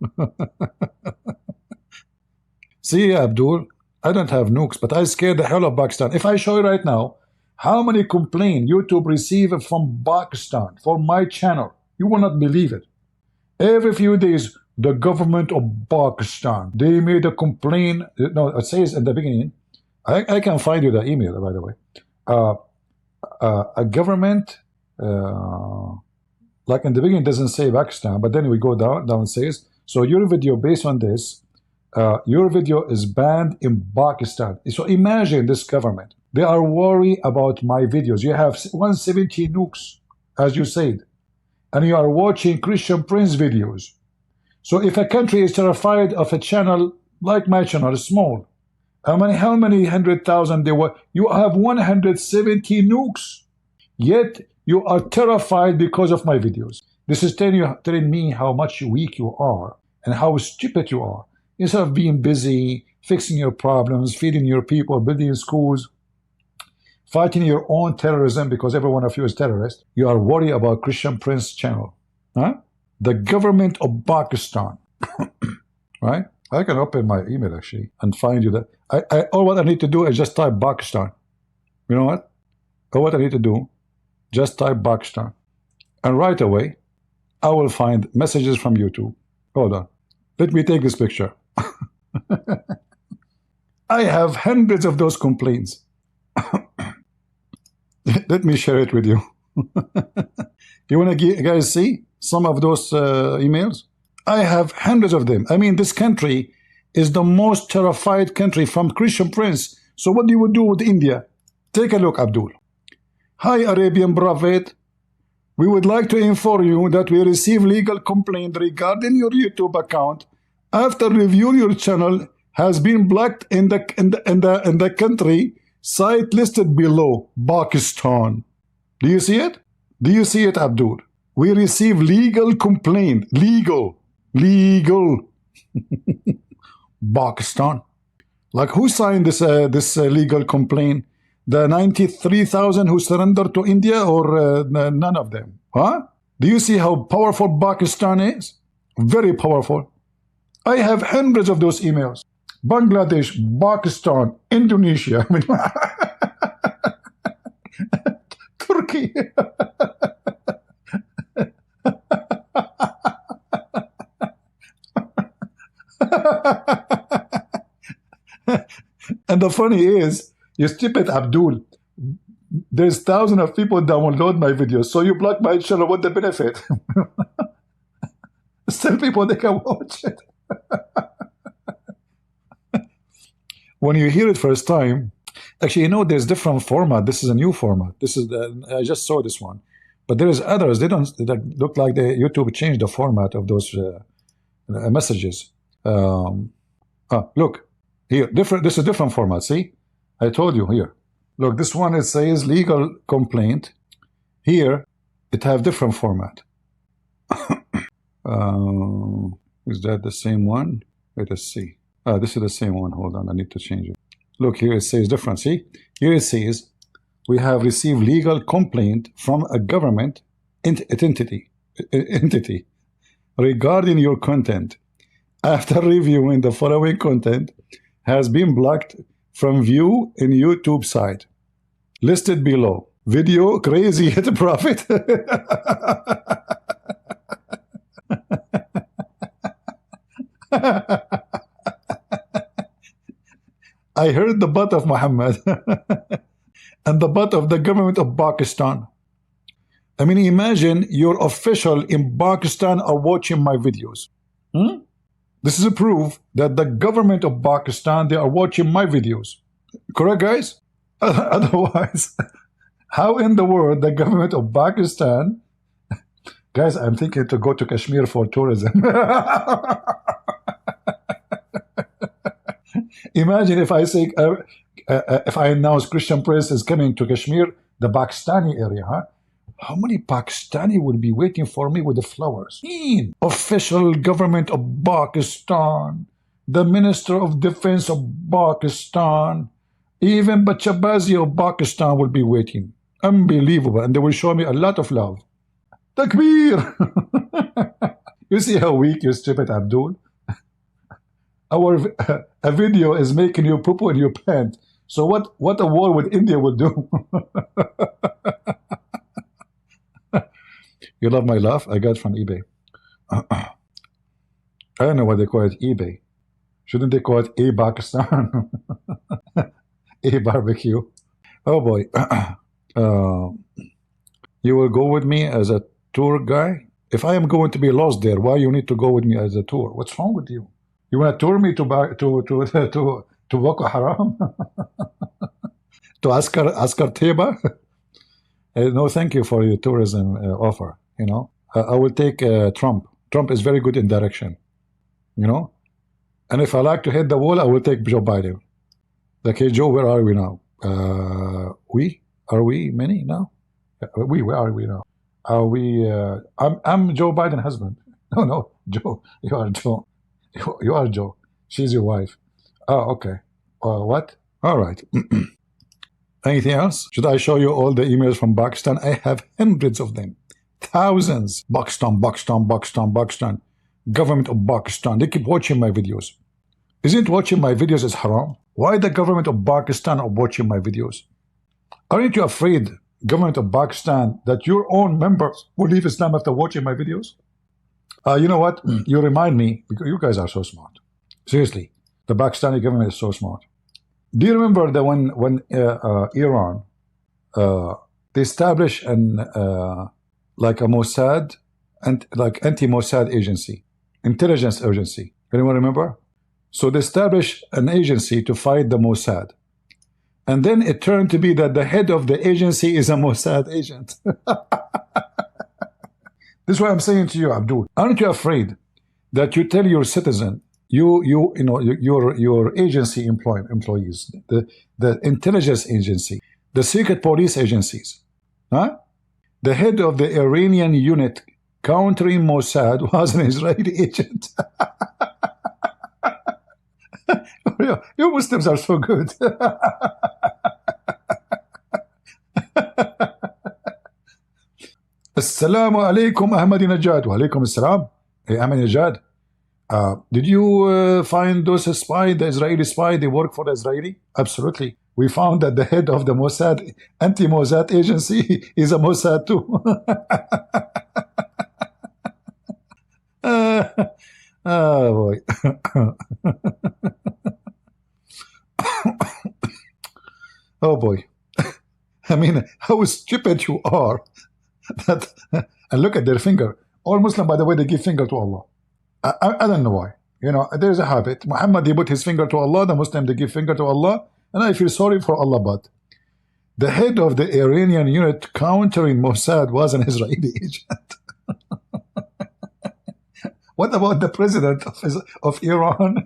See, Abdul, I don't have nukes, but I scared the hell of Pakistan. If I show you right now how many complaints YouTube receive from Pakistan for my channel, you will not believe it. Every few days, the government of Pakistan, they made a complaint. No, it says at the beginning, I can find you the email, by the way. A government, like in the beginning, doesn't say Pakistan, but then we go down it says, so your video based on this, your video is banned in Pakistan. So imagine this government. They are worried about my videos. You have 170 nukes, as you said, and you are watching Christian Prince videos. So if a country is terrified of a channel like my channel, small, how many 100,000 they were? You have 170 nukes. Yet You are terrified because of my videos. This is telling me how much weak you are and how stupid you are. Instead of being busy, fixing your problems, feeding your people, building schools, fighting your own terrorism, because every one of you is terrorist, you are worried about Christian Prince channel. Huh? The government of Pakistan. Right? I can open my email actually and find you that. All what I need to do is just type Pakistan. You know what? All what I need to do, just type Pakistan. And right away, I will find messages from YouTube. Hold on. Let me take this picture. I have hundreds of those complaints. Let me share it with you. You want to guys see some of those emails? I have hundreds of them. I mean, this country is the most terrified country from Christian Prince. So what do you do with India? Take a look, Abdul. Hi, Arabian Prophet. We would like to inform you that we received legal complaint regarding your YouTube account. After review, your channel has been blocked in the country site listed below, Pakistan. Do you see it? Do you see it, Abdul? We received legal complaint. Legal. Pakistan. Like, who signed this legal complaint? The 93,000 who surrendered to India, or none of them? Huh? Do you see how powerful Pakistan is? Very powerful. I have hundreds of those emails. Bangladesh, Pakistan, Indonesia, Turkey. And the funny is, you stupid Abdul, there's thousands of people download my videos, so you block my channel. What the benefit? Still people, they can watch it. When you hear it first time, actually, you know, there's different format. This is a new format. This is I just saw this one, but there is others. They look like YouTube changed the format of those messages. Look here, different. This is a different format. See, I told you here. Look, this one, it says legal complaint. Here, it have different format. Is that the same one? Let us see. This is the same one. Hold on, I need to change it. Look, here it says different. See? Here it says, we have received legal complaint from a government entity regarding your content. After reviewing, the following content has been blocked from view in YouTube site. Listed below. Video crazy hit profit. I heard the butt of Muhammad and the butt of the government of Pakistan. I mean, imagine your official in Pakistan are watching my videos. This is a proof that the government of Pakistan, they are watching my videos. Correct, guys? Otherwise, how in the world the government of Pakistan... Guys, I'm thinking to go to Kashmir for tourism. Imagine if I say, if I announce Christian Prince is coming to Kashmir, the Pakistani area, huh? How many Pakistani would be waiting for me with the flowers? Official government of Pakistan, the Minister of Defense of Pakistan, even Bachabazi of Pakistan will be waiting. Unbelievable. And they will show me a lot of love. Takbir! You see how weak you stupid Abdul? A video is making you poo-poo in your pants. So what a war with India will do? You love my laugh? I got it from eBay. I don't know why they call it eBay. Shouldn't they call it Pakistan? A barbecue. Oh boy. You will go with me as a tour guy? If I am going to be lost there, why you need to go with me as a tour? What's wrong with you? You want to tour me to Boko Haram? To Askar Teba? No, thank you for your tourism offer. You know, I will take Trump. Trump is very good in direction. You know, and if I like to hit the wall, I will take Joe Biden. Like, hey, Joe, where are we now? Are we many now? We know. I'm Joe Biden's husband. No, Joe. You are Joe. You are Joe. She's your wife. Oh, okay. What? All right. Anything else? Should I show you all the emails from Pakistan? I have hundreds of them. Thousands. Pakistan. Government of Pakistan. They keep watching my videos. Isn't watching my videos is haram? Why the government of Pakistan are watching my videos? Aren't you afraid, government of Pakistan, that your own members will leave Islam after watching my videos? You know what? You remind me, because you guys are so smart. Seriously, the Pakistani government is so smart. Do you remember that when Iran they established an like a Mossad and like anti-Mossad agency, intelligence agency? Anyone remember? So they established an agency to fight the Mossad. And then it turned to be that the head of the agency is a Mossad agent. This is what I'm saying to you, Abdul. Aren't you afraid that you tell your citizen, your agency employees, the intelligence agency, the secret police agencies, huh? The head of the Iranian unit countering Mossad was an Israeli agent. You Muslims are so good. Assalamu alaikum Ahmadinejad. Wa alaikum assalam. Hey Ahmadinejad, did you find those spy, the Israeli spy, they work for the Israeli? Absolutely. We found that the head of the Mossad, anti-Mossad agency is a Mossad too. Oh boy. Oh boy. I mean, how stupid you are. That, and look at their finger. All Muslim, by the way, they give finger to Allah. I don't know why. You know, there's a habit. Muhammad, he put his finger to Allah. The Muslim, they give finger to Allah. And I feel sorry for Allah, but the head of the Iranian unit countering Mossad was an Israeli agent. What about the president of Iran?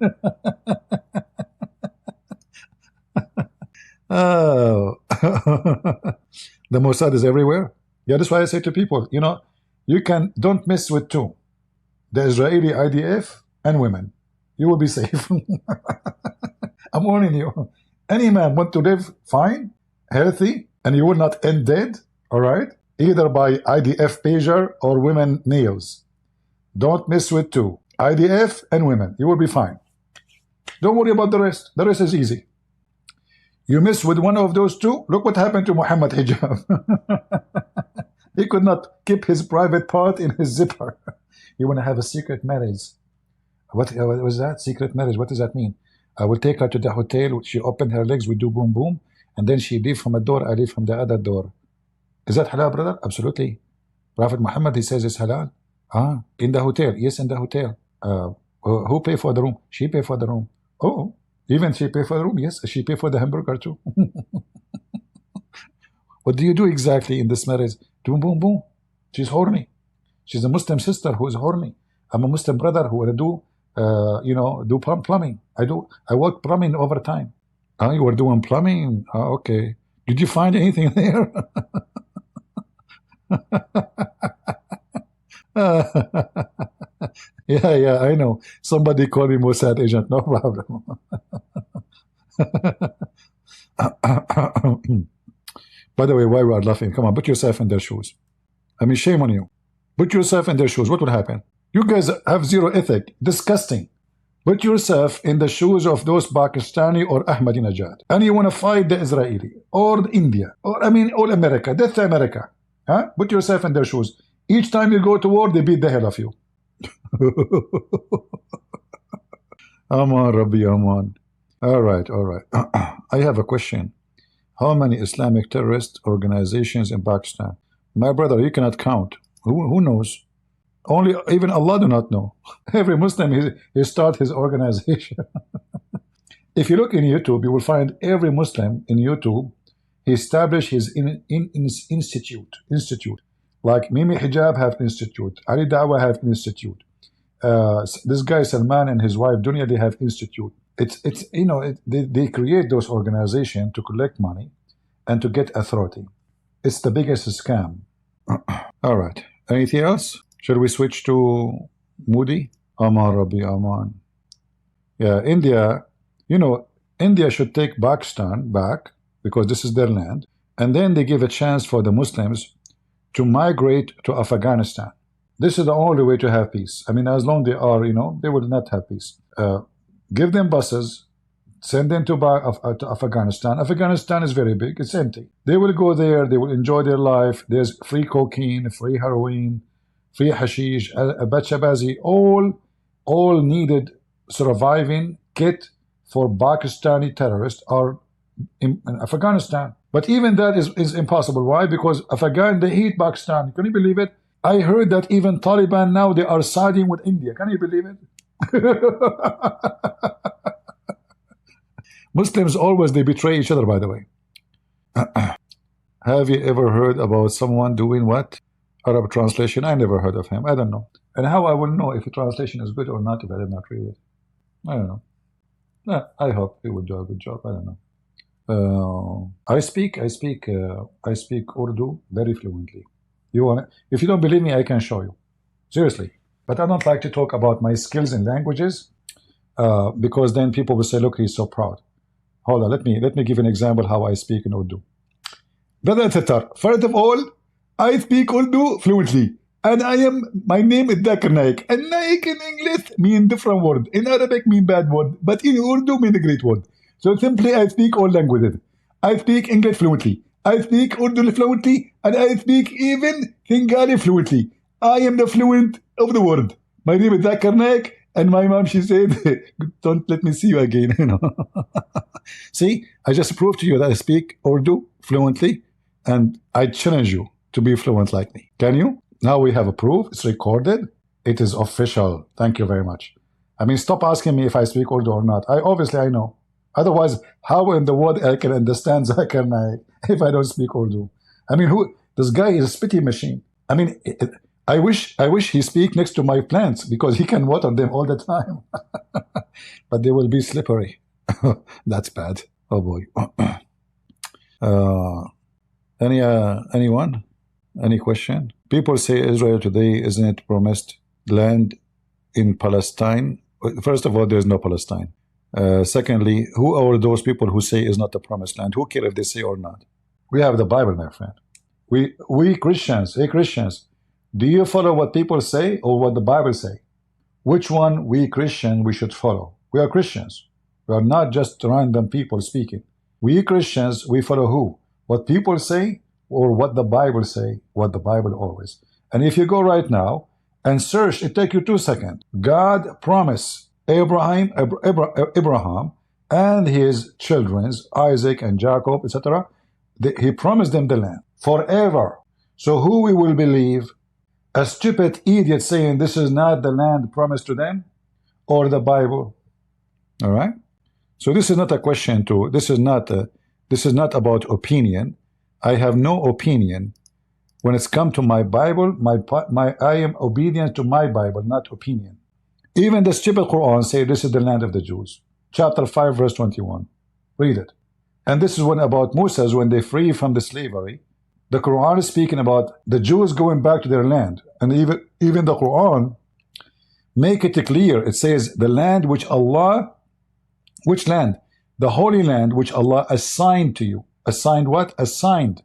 Oh. The Mossad is everywhere. Yeah, that's why I say to people, you know, don't mess with two. The Israeli IDF and women. You will be safe. I'm warning you. Any man want to live fine, healthy, and you will not end dead, all right? Either by IDF pager or women nails. Don't mess with two. IDF and women. You will be fine. Don't worry about the rest. The rest is easy. You mess with one of those two, look what happened to Muhammad Hijab. He could not keep his private part in his zipper. You want to have a secret marriage. What was that? Secret marriage. What does that mean? I will take her to the hotel. She open her legs. We do boom, boom. And then she leave from a door. I leave from the other door. Is that halal, brother? Absolutely. Prophet Muhammad, he says it's halal. In the hotel. Yes, in the hotel. Who pay for the room? She pay for the room. Oh, even she pay for the room? Yes, she pay for the hamburger too. What do you do exactly in this marriage? Boom, boom, boom. She's horny. She's a Muslim sister who is horny. I'm a Muslim brother who will do plumbing. I work plumbing over time. You were doing plumbing? Okay. Did you find anything there? Yeah, I know. Somebody called me Mossad agent. No problem. By the way, why we are laughing? Come on, put yourself in their shoes. I mean, shame on you. Put yourself in their shoes. What would happen? You guys have zero ethic. Disgusting. Put yourself in the shoes of those Pakistani or Ahmadinejad. And you want to fight the Israeli or India or, all America. Death America. Put yourself in their shoes. Each time you go to war, they beat the hell of you. Aman, Rabbi, Aman. All right. I have a question. How many Islamic terrorist organizations in Pakistan? My brother, you cannot count. Who knows? Even Allah do not know. Every Muslim, he start his organization. If you look in YouTube, you will find every Muslim in YouTube, he established his institute. Like Mimi Hijab have institute. Ali Dawah have institute. This guy Salman and his wife Dunya, they have institute. They create those organizations to collect money and to get authority. It's the biggest scam. All right. Anything else? Shall we switch to Moody? Aman Rabbi Aman. Yeah, India, you know, India should take Pakistan back because this is their land. And then they give a chance for the Muslims to migrate to Afghanistan. This is the only way to have peace. I mean, as long they are, you know, they will not have peace. Give them buses, send them to Afghanistan. Afghanistan is very big. It's empty. They will go there. They will enjoy their life. There's free cocaine, free heroin, free hashish, bachabazi, all needed surviving kit for Pakistani terrorists are in Afghanistan. But even that is impossible. Why? Because Afghan, they hate Pakistan. Can you believe it? I heard that even Taliban now, they are siding with India. Can you believe it? Muslims always, they betray each other, by the way. Have you ever heard about someone doing what? Arab translation? I never heard of him. I don't know. And how I will know if the translation is good or not if I did not read it? I don't know. I hope he would do a good job. I don't know. I speak Urdu very fluently. If you don't believe me, I can show you. Seriously. But I don't like to talk about my skills in languages because then people will say, look, he's so proud. Hold on, let me give an example how I speak in Urdu. Brother Tatar, first of all, I speak Urdu fluently. And my name is Dakar Naik. And Naik in English mean different word. In Arabic mean bad word. But in Urdu mean a great word. So simply I speak all languages. I speak English fluently. I speak Urdu fluently. And I speak even Singali fluently. I am the fluent of the world. My name is Dakar Naik. And my mom, she said, don't let me see you again. You know. See, I just proved to you that I speak Urdu fluently. And I challenge you to be fluent like me. Can you? Now we have a proof. It's recorded. It is official. Thank you very much. I mean, stop asking me if I speak Urdu or not. Obviously I know. Otherwise, how in the world I can understand Zakir Naik if I don't speak Urdu? I mean, this guy is a spitty machine. I mean, I wish he speak next to my plants because he can water them all the time. But they will be slippery. That's bad. Oh boy. Anyone? Any question? People say Israel today isn't promised land in Palestine. First of all, there's no Palestine. Secondly, who are those people who say is not the promised land? Who care if they say or not? We have the Bible, my friend. We Christians, hey Christians, do you follow what people say or what the Bible say? Which one we Christian we should follow? We are Christians. We are not just random people speaking. We Christians, we follow who? What people say or what the Bible say? What the Bible always. And if you go right now and search, it take you 2 seconds. God promised Abraham and his children, Isaac and Jacob, etc. He promised them the land forever. So who we will believe? A stupid idiot saying this is not the land promised to them, or the Bible? All right. So this is not a question to. This is not about opinion. I have no opinion. When it's come to my Bible, I am obedient to my Bible, not opinion. Even the stupid Quran say this is the land of the Jews. Chapter 5, verse 21. Read it. And this is when about Moses, when they free from the slavery. The Quran is speaking about the Jews going back to their land. And even the Quran make it clear. It says the land which Allah, which land? The Holy Land which Allah assigned to you. Assigned what? Assigned.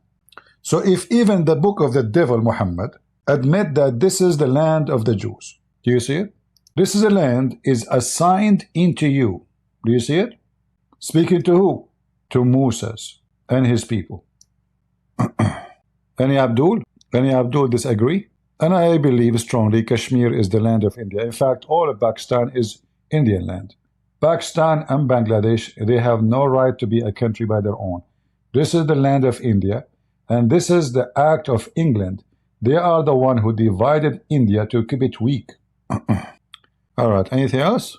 So if even the book of the devil, Muhammad, admit that this is the land of the Jews. Do you see it? This is a land is assigned into you. Do you see it? Speaking to who? To Moses and his people. Any Abdul disagree? And I believe strongly Kashmir is the land of India. In fact, all of Pakistan is Indian land. Pakistan and Bangladesh, they have no right to be a country by their own. This is the land of India, and this is the act of England. They are the one who divided India to keep it weak. All right, anything else?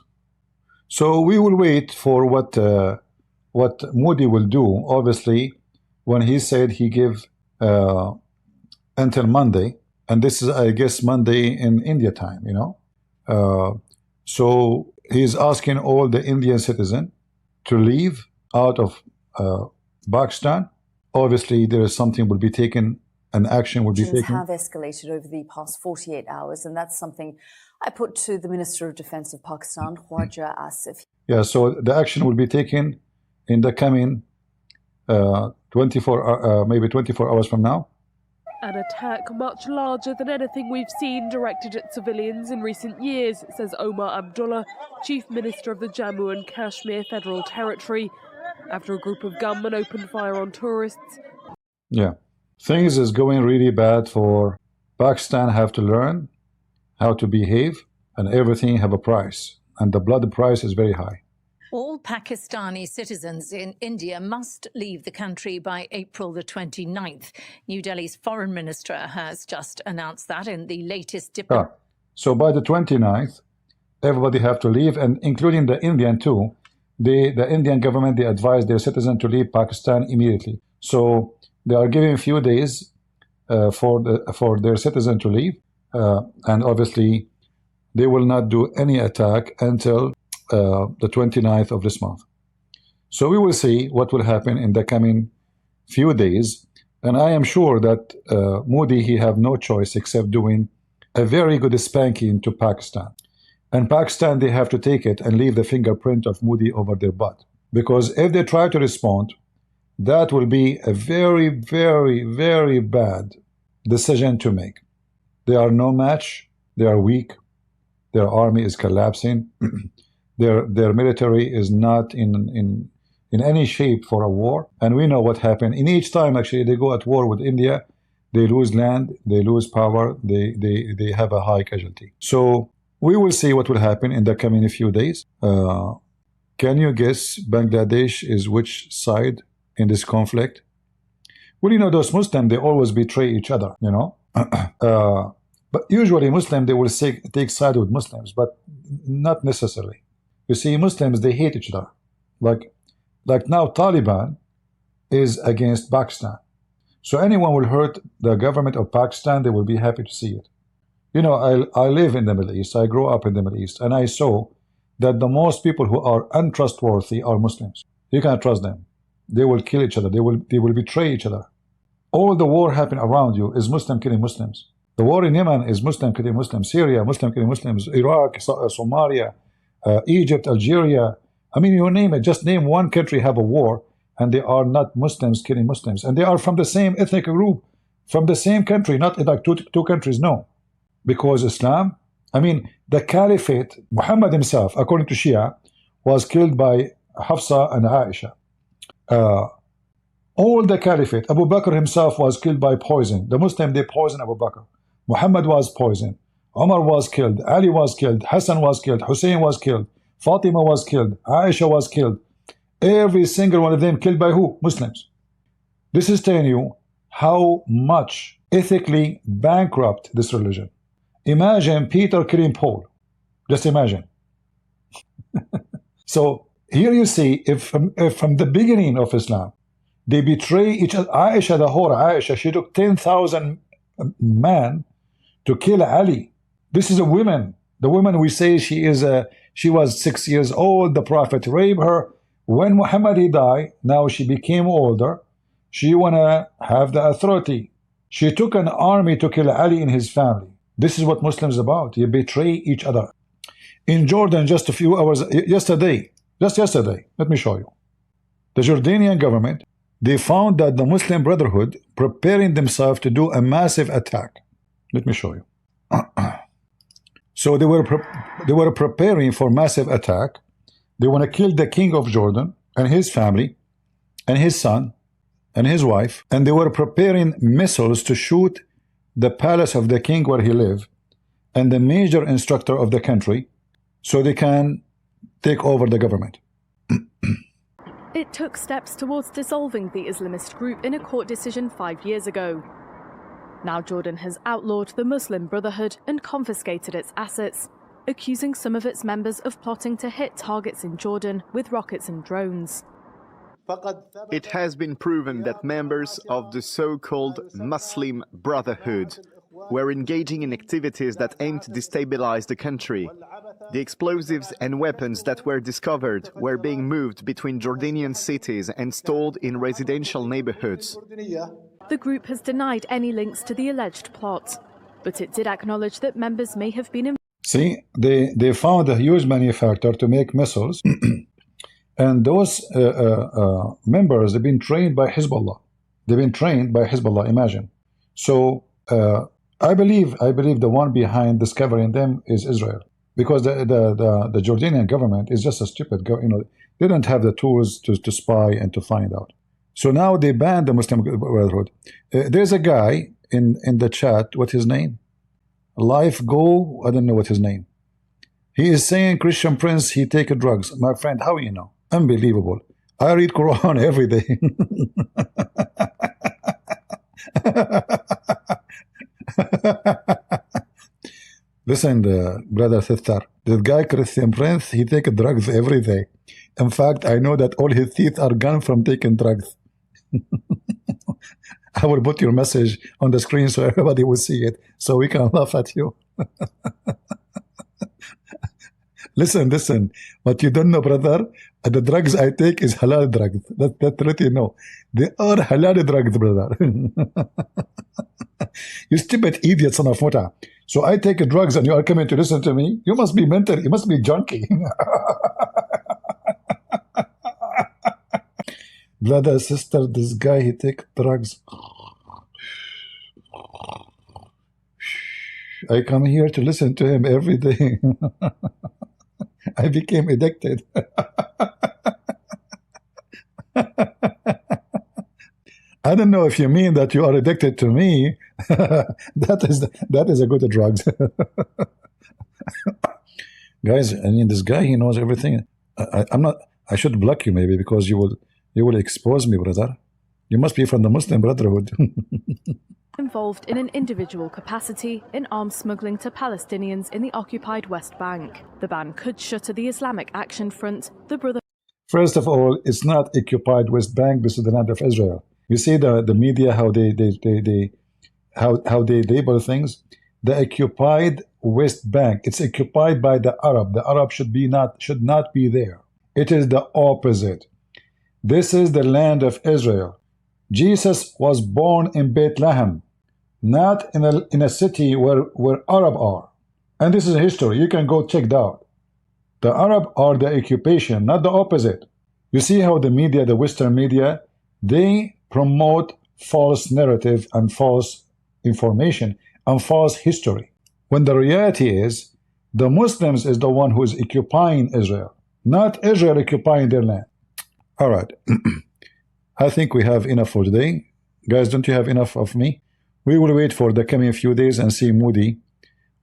So we will wait for what Modi will do. Obviously, when he said he give until Monday, and this is, I guess, Monday in India time, you know. So he's asking all the Indian citizens to leave out of Pakistan obviously there is something will be taken, an action will be Tensions taken. have escalated over the past 48 hours, and that's something I put to the Minister of Defense of Pakistan, Khwaja Asif. Yeah, so the action will be taken in the coming maybe 24 hours from now. An attack much larger than anything we've seen directed at civilians in recent years, says Omar Abdullah, Chief Minister of the Jammu and Kashmir Federal Territory, after a group of gunmen opened fire on tourists. Yeah, things is going really bad for Pakistan. Have to learn how to behave, and everything have a price, and the blood price is very high. All Pakistani citizens in India must leave the country by April the 29th. New Delhi's foreign minister has just announced that in the latest So by the 29th, everybody have to leave, and including the Indian too. The Indian government, they advise their citizens to leave Pakistan immediately. So they are giving a few days for their citizens to leave, and obviously they will not do any attack until the 29th of this month. So we will see what will happen in the coming few days, and I am sure that Modi, he have no choice except doing a very good spanking to Pakistan. And Pakistan, they have to take it and leave the fingerprint of Modi over their butt. Because if they try to respond, that will be a very, very, very bad decision to make. They are no match. They are weak. Their army is collapsing. Their military is not in any shape for a war. And we know what happened. In each time, actually, they go at war with India, they lose land, they lose power, they have a high casualty. So we will see what will happen in the coming few days. Can you guess Bangladesh is which side in this conflict? Well, you know, those Muslims, they always betray each other, you know. But usually Muslims, they will take side with Muslims, but not necessarily. You see, Muslims, they hate each other. Like now Taliban is against Pakistan. So anyone will hurt the government of Pakistan, they will be happy to see it. You know, I live in the Middle East. I grew up in the Middle East, and I saw that the most people who are untrustworthy are Muslims. You cannot trust them. They will kill each other. They will betray each other. All the war happening around you is Muslim killing Muslims. The war in Yemen is Muslim killing Muslims. Syria, Muslim killing Muslims. Iraq, Somalia, Egypt, Algeria. I mean, you name it. Just name one country have a war, and they are not Muslims killing Muslims. And they are from the same ethnic group, from the same country, not like two countries, no. Because Islam, I mean, the caliphate, Muhammad himself, according to Shia, was killed by Hafsa and Aisha. All the caliphate, Abu Bakr himself was killed by poison. The Muslim, they poisoned Abu Bakr. Muhammad was poisoned. Umar was killed. Ali was killed. Hassan was killed. Hussein was killed. Fatima was killed. Aisha was killed. Every single one of them killed by who? Muslims. This is telling you how much ethically bankrupt this religion. Imagine Peter killing Paul. Just imagine. So here you see, if from the beginning of Islam, they betray each other. Aisha, the whore Aisha, she took 10,000 men to kill Ali. This is a woman. The woman, we say she was 6 years old. The Prophet raped her. When Muhammad he died, now she became older. She wanna have the authority. She took an army to kill Ali and his family. This is what Muslims about. You betray each other. In Jordan, just a few hours yesterday, let me show you. The Jordanian government, they found that the Muslim Brotherhood preparing themselves to do a massive attack. Let me show you. So they were preparing for massive attack. They want to kill the king of Jordan and his family and his son and his wife, and they were preparing missiles to shoot the palace of the king where he lived and the major instructor of the country, so they can take over the government. It took steps towards dissolving the Islamist group in a court decision 5 years ago. Now Jordan has outlawed the Muslim Brotherhood and confiscated its assets, accusing some of its members of plotting to hit targets in Jordan with rockets and drones. It has been proven that members of the so-called Muslim Brotherhood were engaging in activities that aim to destabilize the country. The explosives and weapons that were discovered were being moved between Jordanian cities and stored in residential neighborhoods. The group has denied any links to the alleged plot, but it did acknowledge that members may have been involved. See, they found a huge manufacturer to make missiles, and those members have been trained by Hezbollah. They've been trained by Hezbollah. Imagine. So I believe the one behind discovering them is Israel, because the Jordanian government is just a stupid. They don't have the tools to spy and to find out. So now they banned the Muslim Brotherhood. There's a guy in the chat. What's his name? Life Go. I don't know what his name. He is saying Christian Prince, he take drugs. My friend, how you know? Unbelievable. I read Quran every day. Listen, brother sister, this guy Christian Prince, he take drugs every day. In fact, I know that all his teeth are gone from taking drugs. I will put your message on the screen so everybody will see it, so we can laugh at you. Listen. What you don't know, brother, the drugs I take is halal drugs. That really know. They are halal drugs, brother. You stupid idiot, son of Muta. So I take drugs and you are coming to listen to me? You must be mental. You must be junkie. Brother, sister, this guy, he take drugs. I come here to listen to him every day. I became addicted. I don't know if you mean that you are addicted to me. that is a good drugs. Guys, I mean, this guy, he knows everything. I'm not. I should block you maybe, because you will expose me, brother. You must be from the Muslim Brotherhood. Involved in an individual capacity in arms smuggling to Palestinians in the occupied West Bank. The ban could shutter the Islamic Action Front, the Brotherhood. First of all, it's not occupied West Bank. This is the land of Israel. You see the media, how they label things. The occupied West Bank, it's occupied by the Arab. The Arab should not be there. It is the opposite. This is the land of Israel. Jesus was born in Bethlehem, not in a city where Arab are. And this is history. You can go check it out. The Arab are the occupation, not the opposite. You see how the media, the Western media, they promote false narrative and false information and false history. When the reality is, the Muslims is the one who is occupying Israel, not Israel occupying their land. All right. I think we have enough for today. Guys, don't you have enough of me? We will wait for the coming few days and see Moody,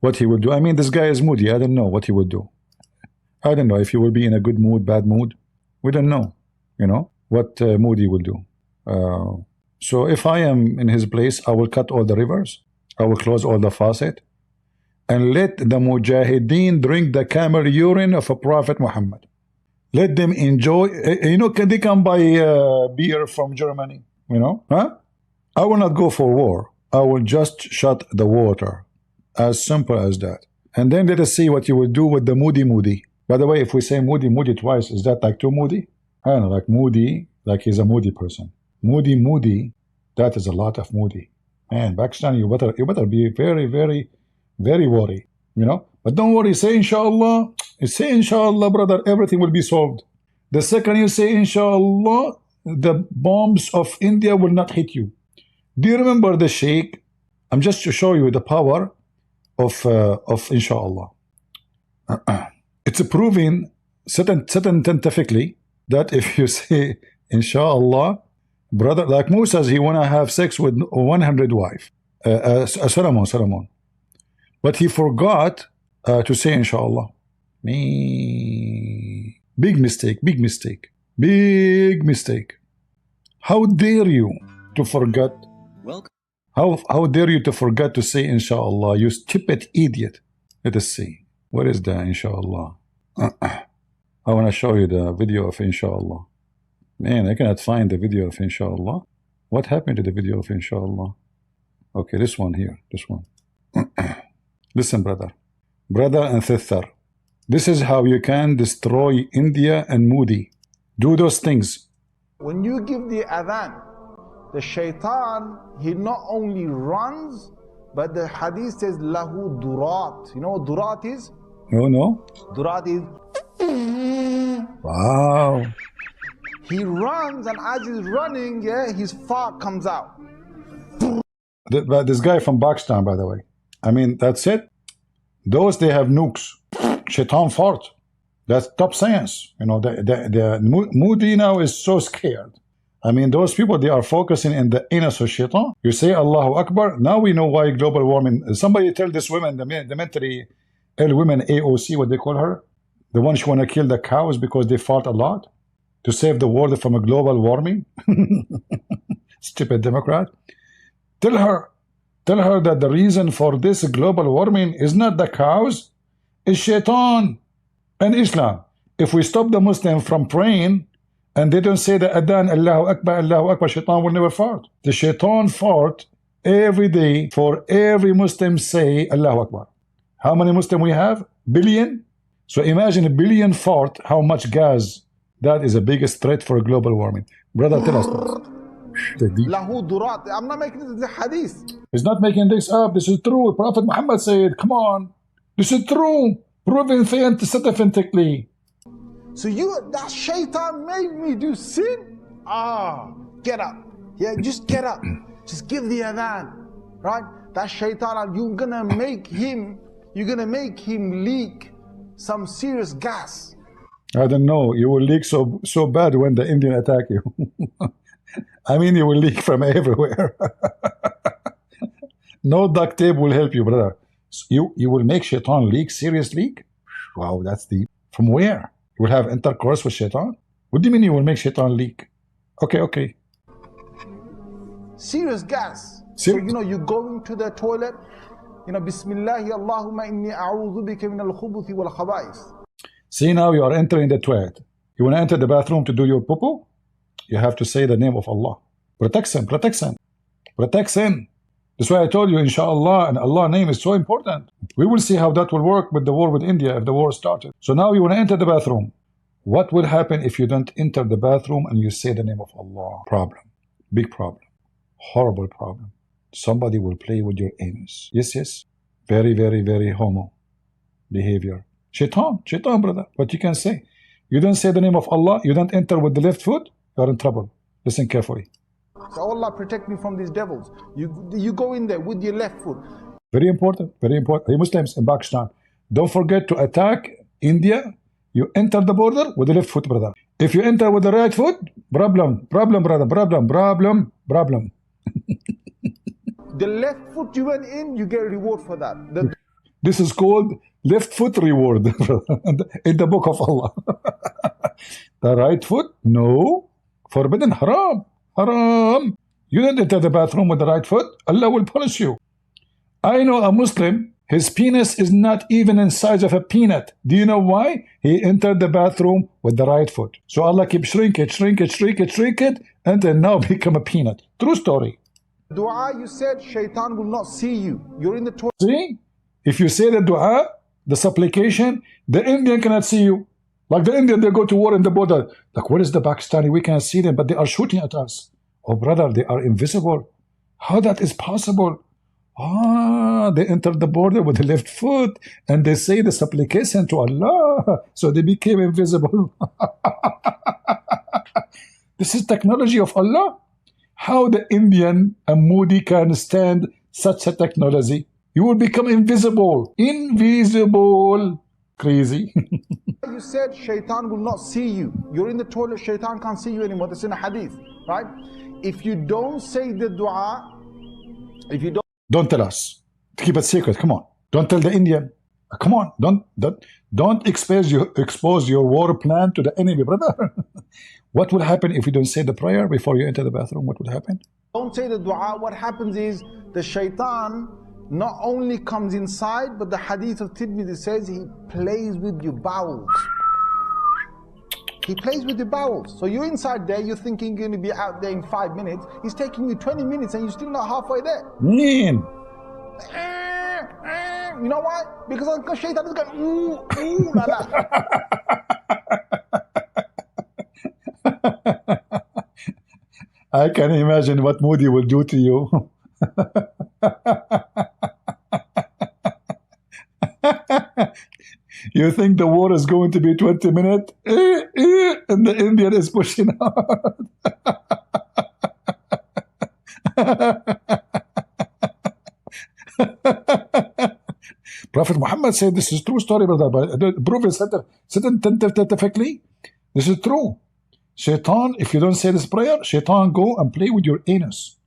what he will do. I mean, this guy is Moody. I don't know what he will do. I don't know if he will be in a good mood, bad mood. We don't know, what Moody will do. So if I am in his place, I will cut all the rivers. I will close all the faucet and let the Mujahideen drink the camel urine of a Prophet Muhammad. Let them enjoy. Can they come buy beer from Germany? Huh? I will not go for war. I will just shut the water. As simple as that. And then let us see what you will do with the Moody. By the way, if we say Moody twice, is that like too moody? I don't know, like Moody, like he's a moody person. Moody, that is a lot of moody. Man, Pakistan, you better be very, very, very worried. But don't worry, say inshallah. Say inshallah, brother, everything will be solved. The second you say inshallah, the bombs of India will not hit you. Do you remember the Sheikh? I'm just to show you the power of inshallah. It's proven scientifically that if you say inshallah, brother, like Musa, he wanna have sex with 100 wives. Solomon. But he forgot to say inshallah. Big mistake. How dare you to forget? How dare you to forget to say inshallah, you stupid idiot. Let us see. What is the inshallah? I want to show you the video of inshallah. Man, I cannot find the video of inshallah. What happened to the video of inshallah? Okay, this one here. This one. Listen, brother and sister. This is how you can destroy India and Modi. Do those things. When you give the adhan, the shaitan, he not only runs, but the hadith says, lahu durat. You know what durat is? No. Durat is... Wow. He runs, and as he's running, yeah, his fart comes out. But this guy from Pakistan, by the way. I mean, that's it. Those, they have nukes. Shaitan fart. That's top science. You know, the Modi now is so scared. I mean, those people, they are focusing in the anus of shaitan. You say Allahu Akbar. Now we know why global warming. Somebody tell this woman, the mentally ill women, AOC, what they call her, the one she want to kill the cows because they fart a lot to save the world from a global warming. Stupid Democrat. Tell her that the reason for this global warming is not the cows, it's shaitan and Islam. If we stop the Muslim from praying and they don't say the adhan, Allahu Akbar, shaitan will never fart. The shaitan fart every day for every Muslim say Allahu Akbar. How many Muslims we have? Billion? So imagine a billion fart, how much gas. That is the biggest threat for global warming. Brother, tell us this. Lahu durat. I'm not making this the hadith. He's not making this up. This is true. Prophet Muhammad said, come on. This is true. Proven scientifically. So that shaitan made me do sin? Get up. Yeah, just get up. Just give the adhan. Right? That shaitan, you're gonna make him leak some serious gas. I don't know. You will leak so bad when the Indian attack you. I mean, you will leak from everywhere. No duct tape will help you, brother. You will make shaitan leak, serious leak? Wow, that's deep. From where? You will have intercourse with shaitan? What do you mean you will make shaitan leak? Okay. Serious gas. So, you go into the toilet, Bismillahi Allahumma inni a'udhu bika min al-khubuthi wal khaba'is. See, now you are entering the toilet. You want to enter the bathroom to do your poo-poo? You have to say the name of Allah. Protect sin. That's why I told you, inshallah, and Allah's name is so important. We will see how that will work with the war with India if the war started. So now you want to enter the bathroom. What will happen if you don't enter the bathroom and you say the name of Allah? Problem. Big problem. Horrible problem. Somebody will play with your anus. Yes. Very, very, very homo behavior. Shaitan, brother. What you can say. You don't say the name of Allah, you don't enter with the left foot, you are in trouble. Listen carefully. So Allah protect me from these devils. You go in there with your left foot. Very important. Hey, Muslims in Pakistan, don't forget to attack India. You enter the border with the left foot, brother. If you enter with the right foot, problem, brother, problem. The left foot you went in, you get a reward for that. This is called left foot reward in the book of Allah. The right foot, no. Forbidden, haram. You don't enter the bathroom with the right foot, Allah will punish you. I know a Muslim, his penis is not even in size of a peanut. Do you know why? He entered the bathroom with the right foot. So Allah keeps shrink it, and then now become a peanut. True story. Dua, you said shaitan will not see you. You're in the toilet. See? If you say the dua, the supplication, the Indian cannot see you. Like the Indian, they go to war in the border. Like, what is the Pakistani? We can't see them, but they are shooting at us. Oh, brother, they are invisible. How that is possible? They entered the border with the left foot, and they say the supplication to Allah. So they became invisible. This is technology of Allah. How the Indian and Modi can stand such a technology? You will become invisible. Crazy. You said shaitan will not see you. You're in the toilet, shaitan can't see you anymore. That's in a hadith, right? If you don't say the dua, don't tell us. Keep it secret. Come on. Don't tell the Indian. Come on. Don't expose your war plan to the enemy, brother. What will happen if you don't say the prayer before you enter the bathroom? What would happen? Don't say the dua. What happens is the shaitan not only comes inside, but the hadith of Tirmidhi says he plays with your bowels. He plays with your bowels. So you're inside there, you're thinking you're going to be out there in 5 minutes. He's taking you 20 minutes and you're still not halfway there. Man. You know why? Because shaitan is going, ooh, la la. I can imagine what Moody will do to you. You think the war is going to be 20 minutes? And the Indian is pushing hard. Prophet Muhammad said this is true story, brother. But prove it scientifically. This is true. Shaitan, if you don't say this prayer, Shaitan go and play with your anus.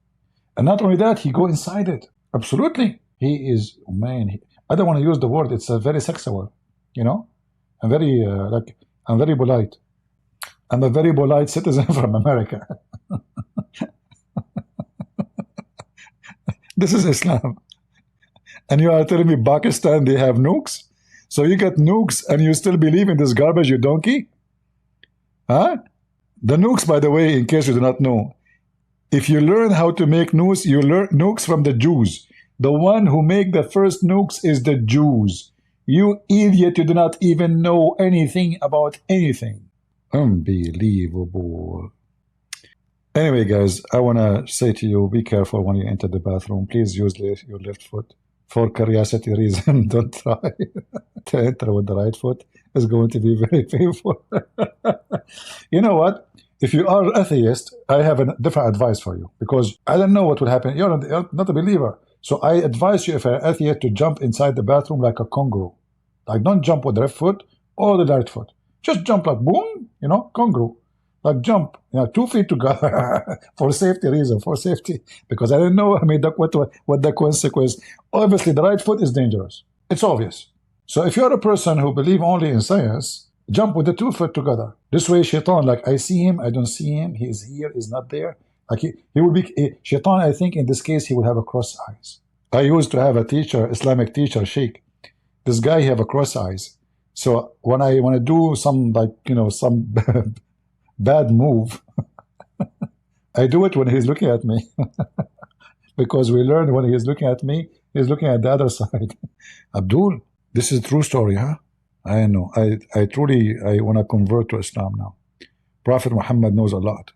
And not only that, he go inside it. Absolutely. He is, man, I don't want to use the word. It's a very sexual, you know. I'm very, I'm very polite. I'm a very polite citizen from America. This is Islam. And you are telling me Pakistan, they have nukes? So you get nukes and you still believe in this garbage, you donkey? Huh? The nukes, by the way, in case you do not know, if you learn how to make nukes, you learn nukes from the Jews. The one who make the first nukes is the Jews. You idiot, you do not even know anything about anything. Unbelievable. Anyway, guys, I want to say to you, be careful when you enter the bathroom. Please use your left foot. For curiosity reason, don't try to enter with the right foot. It's going to be very painful. You know what? If you are atheist, I have a different advice for you, because I don't know what will happen. You're not a believer. So I advise you, if you're an atheist, to jump inside the bathroom like a kangaroo. Like, don't jump with the left foot or the right foot. Just jump like boom, you know, kangaroo. Like jump, 2 feet together for safety reason, for safety. Because I don't know, what the consequence. Obviously, the right foot is dangerous. It's obvious. So if you're a person who believe only in science, jump with the 2 foot together. This way, Shaitan, like I see him, I don't see him, he is here, he's not there. Like he will be, Shaitan, I think in this case, he will have a cross eyes. I used to have a teacher, Islamic teacher, Sheikh. This guy, he have a cross eyes. So when I want to do some, like, some bad move, I do it when he's looking at me. Because we learned when he's looking at me, he's looking at the other side. Abdul, this is a true story, huh? I know. I truly want to convert to Islam now. Prophet Muhammad knows a lot.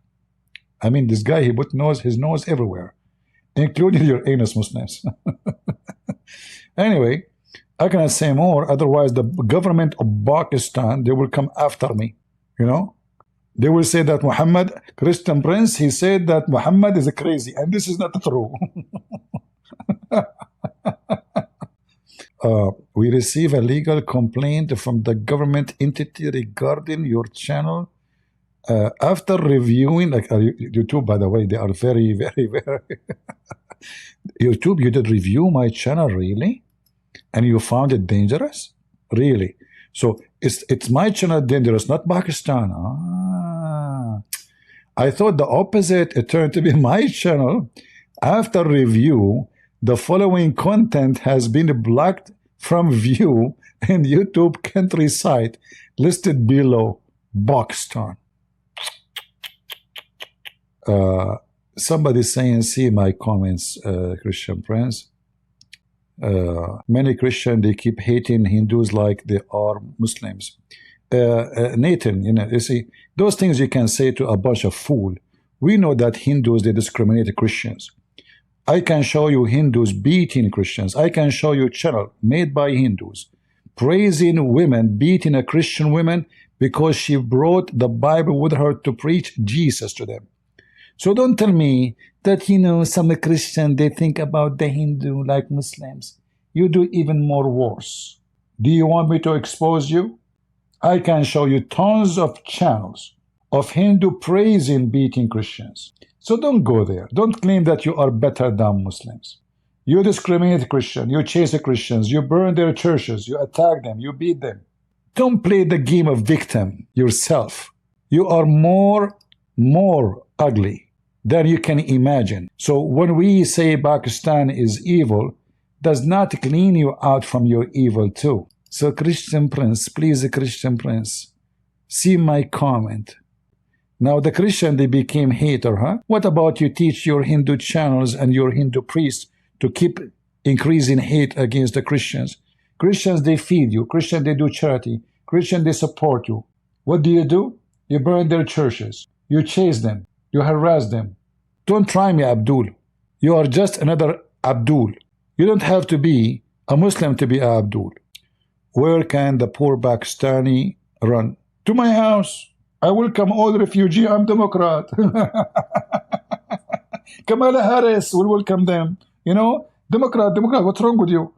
I mean, this guy, he put his nose everywhere, including your anus, Muslims. Anyway, I cannot say more. Otherwise, the government of Pakistan, they will come after me, They will say that Muhammad, Christian Prince, he said that Muhammad is crazy, and this is not true. We receive a legal complaint from the government entity regarding your channel. After reviewing, like YouTube, by the way, they are very, very, very... YouTube, you did review my channel, really? And you found it dangerous? Really? So it's my channel dangerous, not Pakistan. I thought the opposite. It turned to be my channel. After review, the following content has been blocked from view in YouTube country site listed below. Pakistan. Somebody saying, see my comments, Christian Prince. Many Christians, they keep hating Hindus like they are Muslims. Nathan, you see, those things you can say to a bunch of fools. We know that Hindus, they discriminate Christians. I can show you Hindus beating Christians. I can show you a channel made by Hindus praising women, beating a Christian woman because she brought the Bible with her to preach Jesus to them. So don't tell me that, some Christian, they think about the Hindu like Muslims. You do even more worse. Do you want me to expose you? I can show you tons of channels of Hindu praising beating Christians. So don't go there. Don't claim that you are better than Muslims. You discriminate Christians. You chase Christians. You burn their churches. You attack them. You beat them. Don't play the game of victim yourself. You are more ugly than you can imagine. So when we say Pakistan is evil, does not clean you out from your evil too. So Christian Prince, please, Christian Prince, see my comment. Now the Christian, they became hater, huh? What about you teach your Hindu channels and your Hindu priests to keep increasing hate against the Christians? Christians, they feed you. Christians, they do charity. Christians, they support you. What do? You burn their churches. You chase them. You harass them. Don't try me, Abdul. You are just another Abdul. You don't have to be a Muslim to be a Abdul. Where can the poor Pakistani run? To my house. I welcome all refugee. I'm Democrat. Kamala Harris will welcome them. You know, Democrat, what's wrong with you?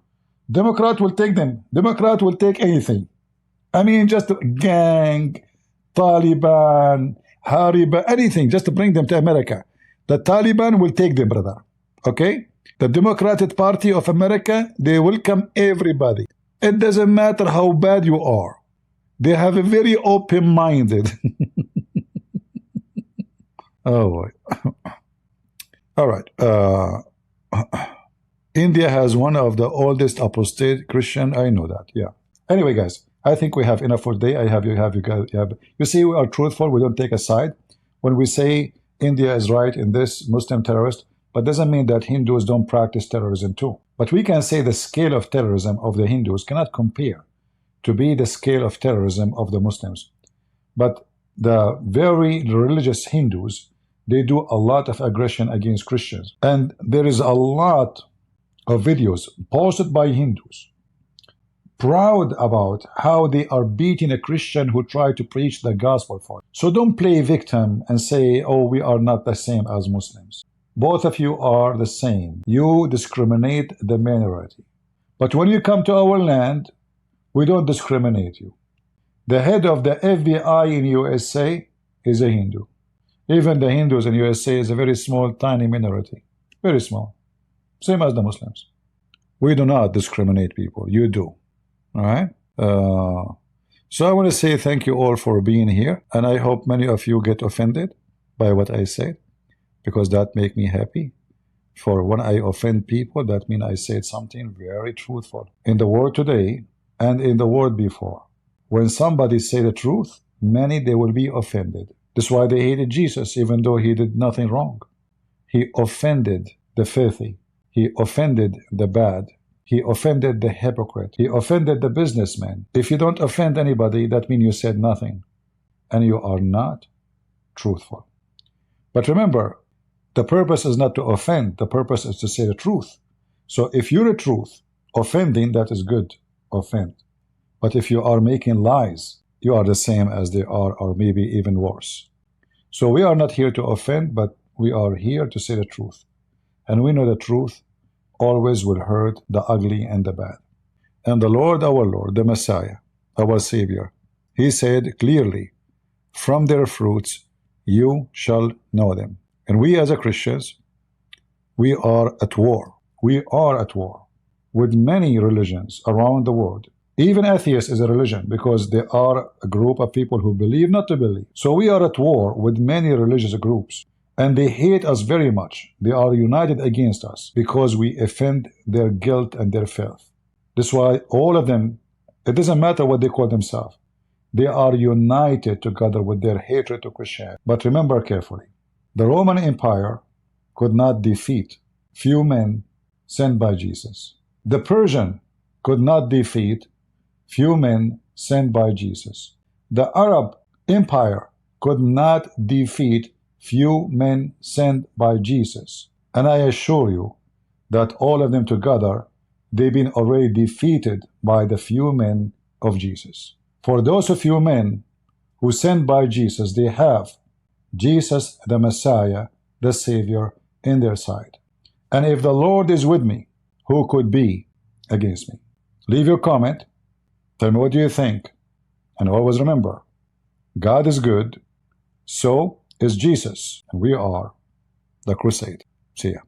Democrat will take them. Democrat will take anything. I mean, just gang, Taliban, Hariba, anything, just to bring them to America. The Taliban will take them, brother. Okay? The Democratic Party of America, they welcome everybody. It doesn't matter how bad you are. They have a very open-minded. Oh, boy. All right. India has one of the oldest apostate Christian. I know that. Yeah. Anyway, guys, I think we have enough for today. You see, we are truthful. We don't take a side. When we say India is right in this Muslim terrorist, but doesn't mean that Hindus don't practice terrorism too. But we can say the scale of terrorism of the Hindus cannot compare to be the scale of terrorism of the Muslims. But the very religious Hindus, they do a lot of aggression against Christians. And there is a lot of videos posted by Hindus proud about how they are beating a Christian who tried to preach the gospel for them. So don't play victim and say, oh, we are not the same as Muslims. Both of you are the same. You discriminate the minority. But when you come to our land, we don't discriminate you. The head of the FBI in USA is a Hindu. Even the Hindus in USA is a very small, tiny minority. Very small. Same as the Muslims. We do not discriminate people. You do. All right? So I want to say thank you all for being here. And I hope many of you get offended by what I said, because that makes me happy. For when I offend people, that means I said something very truthful. In the world today and in the world before, when somebody say the truth, many, they will be offended. That's why they hated Jesus, even though he did nothing wrong. He offended the filthy. He offended the bad. He offended the hypocrite. He offended the businessman. If you don't offend anybody, that means you said nothing. And you are not truthful. But remember, the purpose is not to offend. The purpose is to say the truth. So if you're the truth, offending, that is good. Offend. But if you are making lies, you are the same as they are, or maybe even worse. So we are not here to offend, but we are here to say the truth. And we know the truth always will hurt the ugly and the bad. And the Lord, our Lord, the Messiah, our Savior, he said clearly, from their fruits you shall know them. And we as a Christians, we are at war. We are at war with many religions around the world. Even atheist is a religion, because there are a group of people who believe not to believe. So we are at war with many religious groups. And they hate us very much. They are united against us because we offend their guilt and their filth. That's why all of them, it doesn't matter what they call themselves, they are united together with their hatred to Christianity. But remember carefully, the Roman Empire could not defeat few men sent by Jesus. The Persian could not defeat few men sent by Jesus. The Arab Empire could not defeat few men sent by Jesus. And I assure you that all of them together, they've been already defeated by the few men of Jesus. For those few men who sent by Jesus, they have Jesus, the Messiah, the Savior, in their side. And if the Lord is with me, who could be against me? Leave your comment. Tell me what you think. And always remember, God is good, so is Jesus, and we are the crusade. See ya.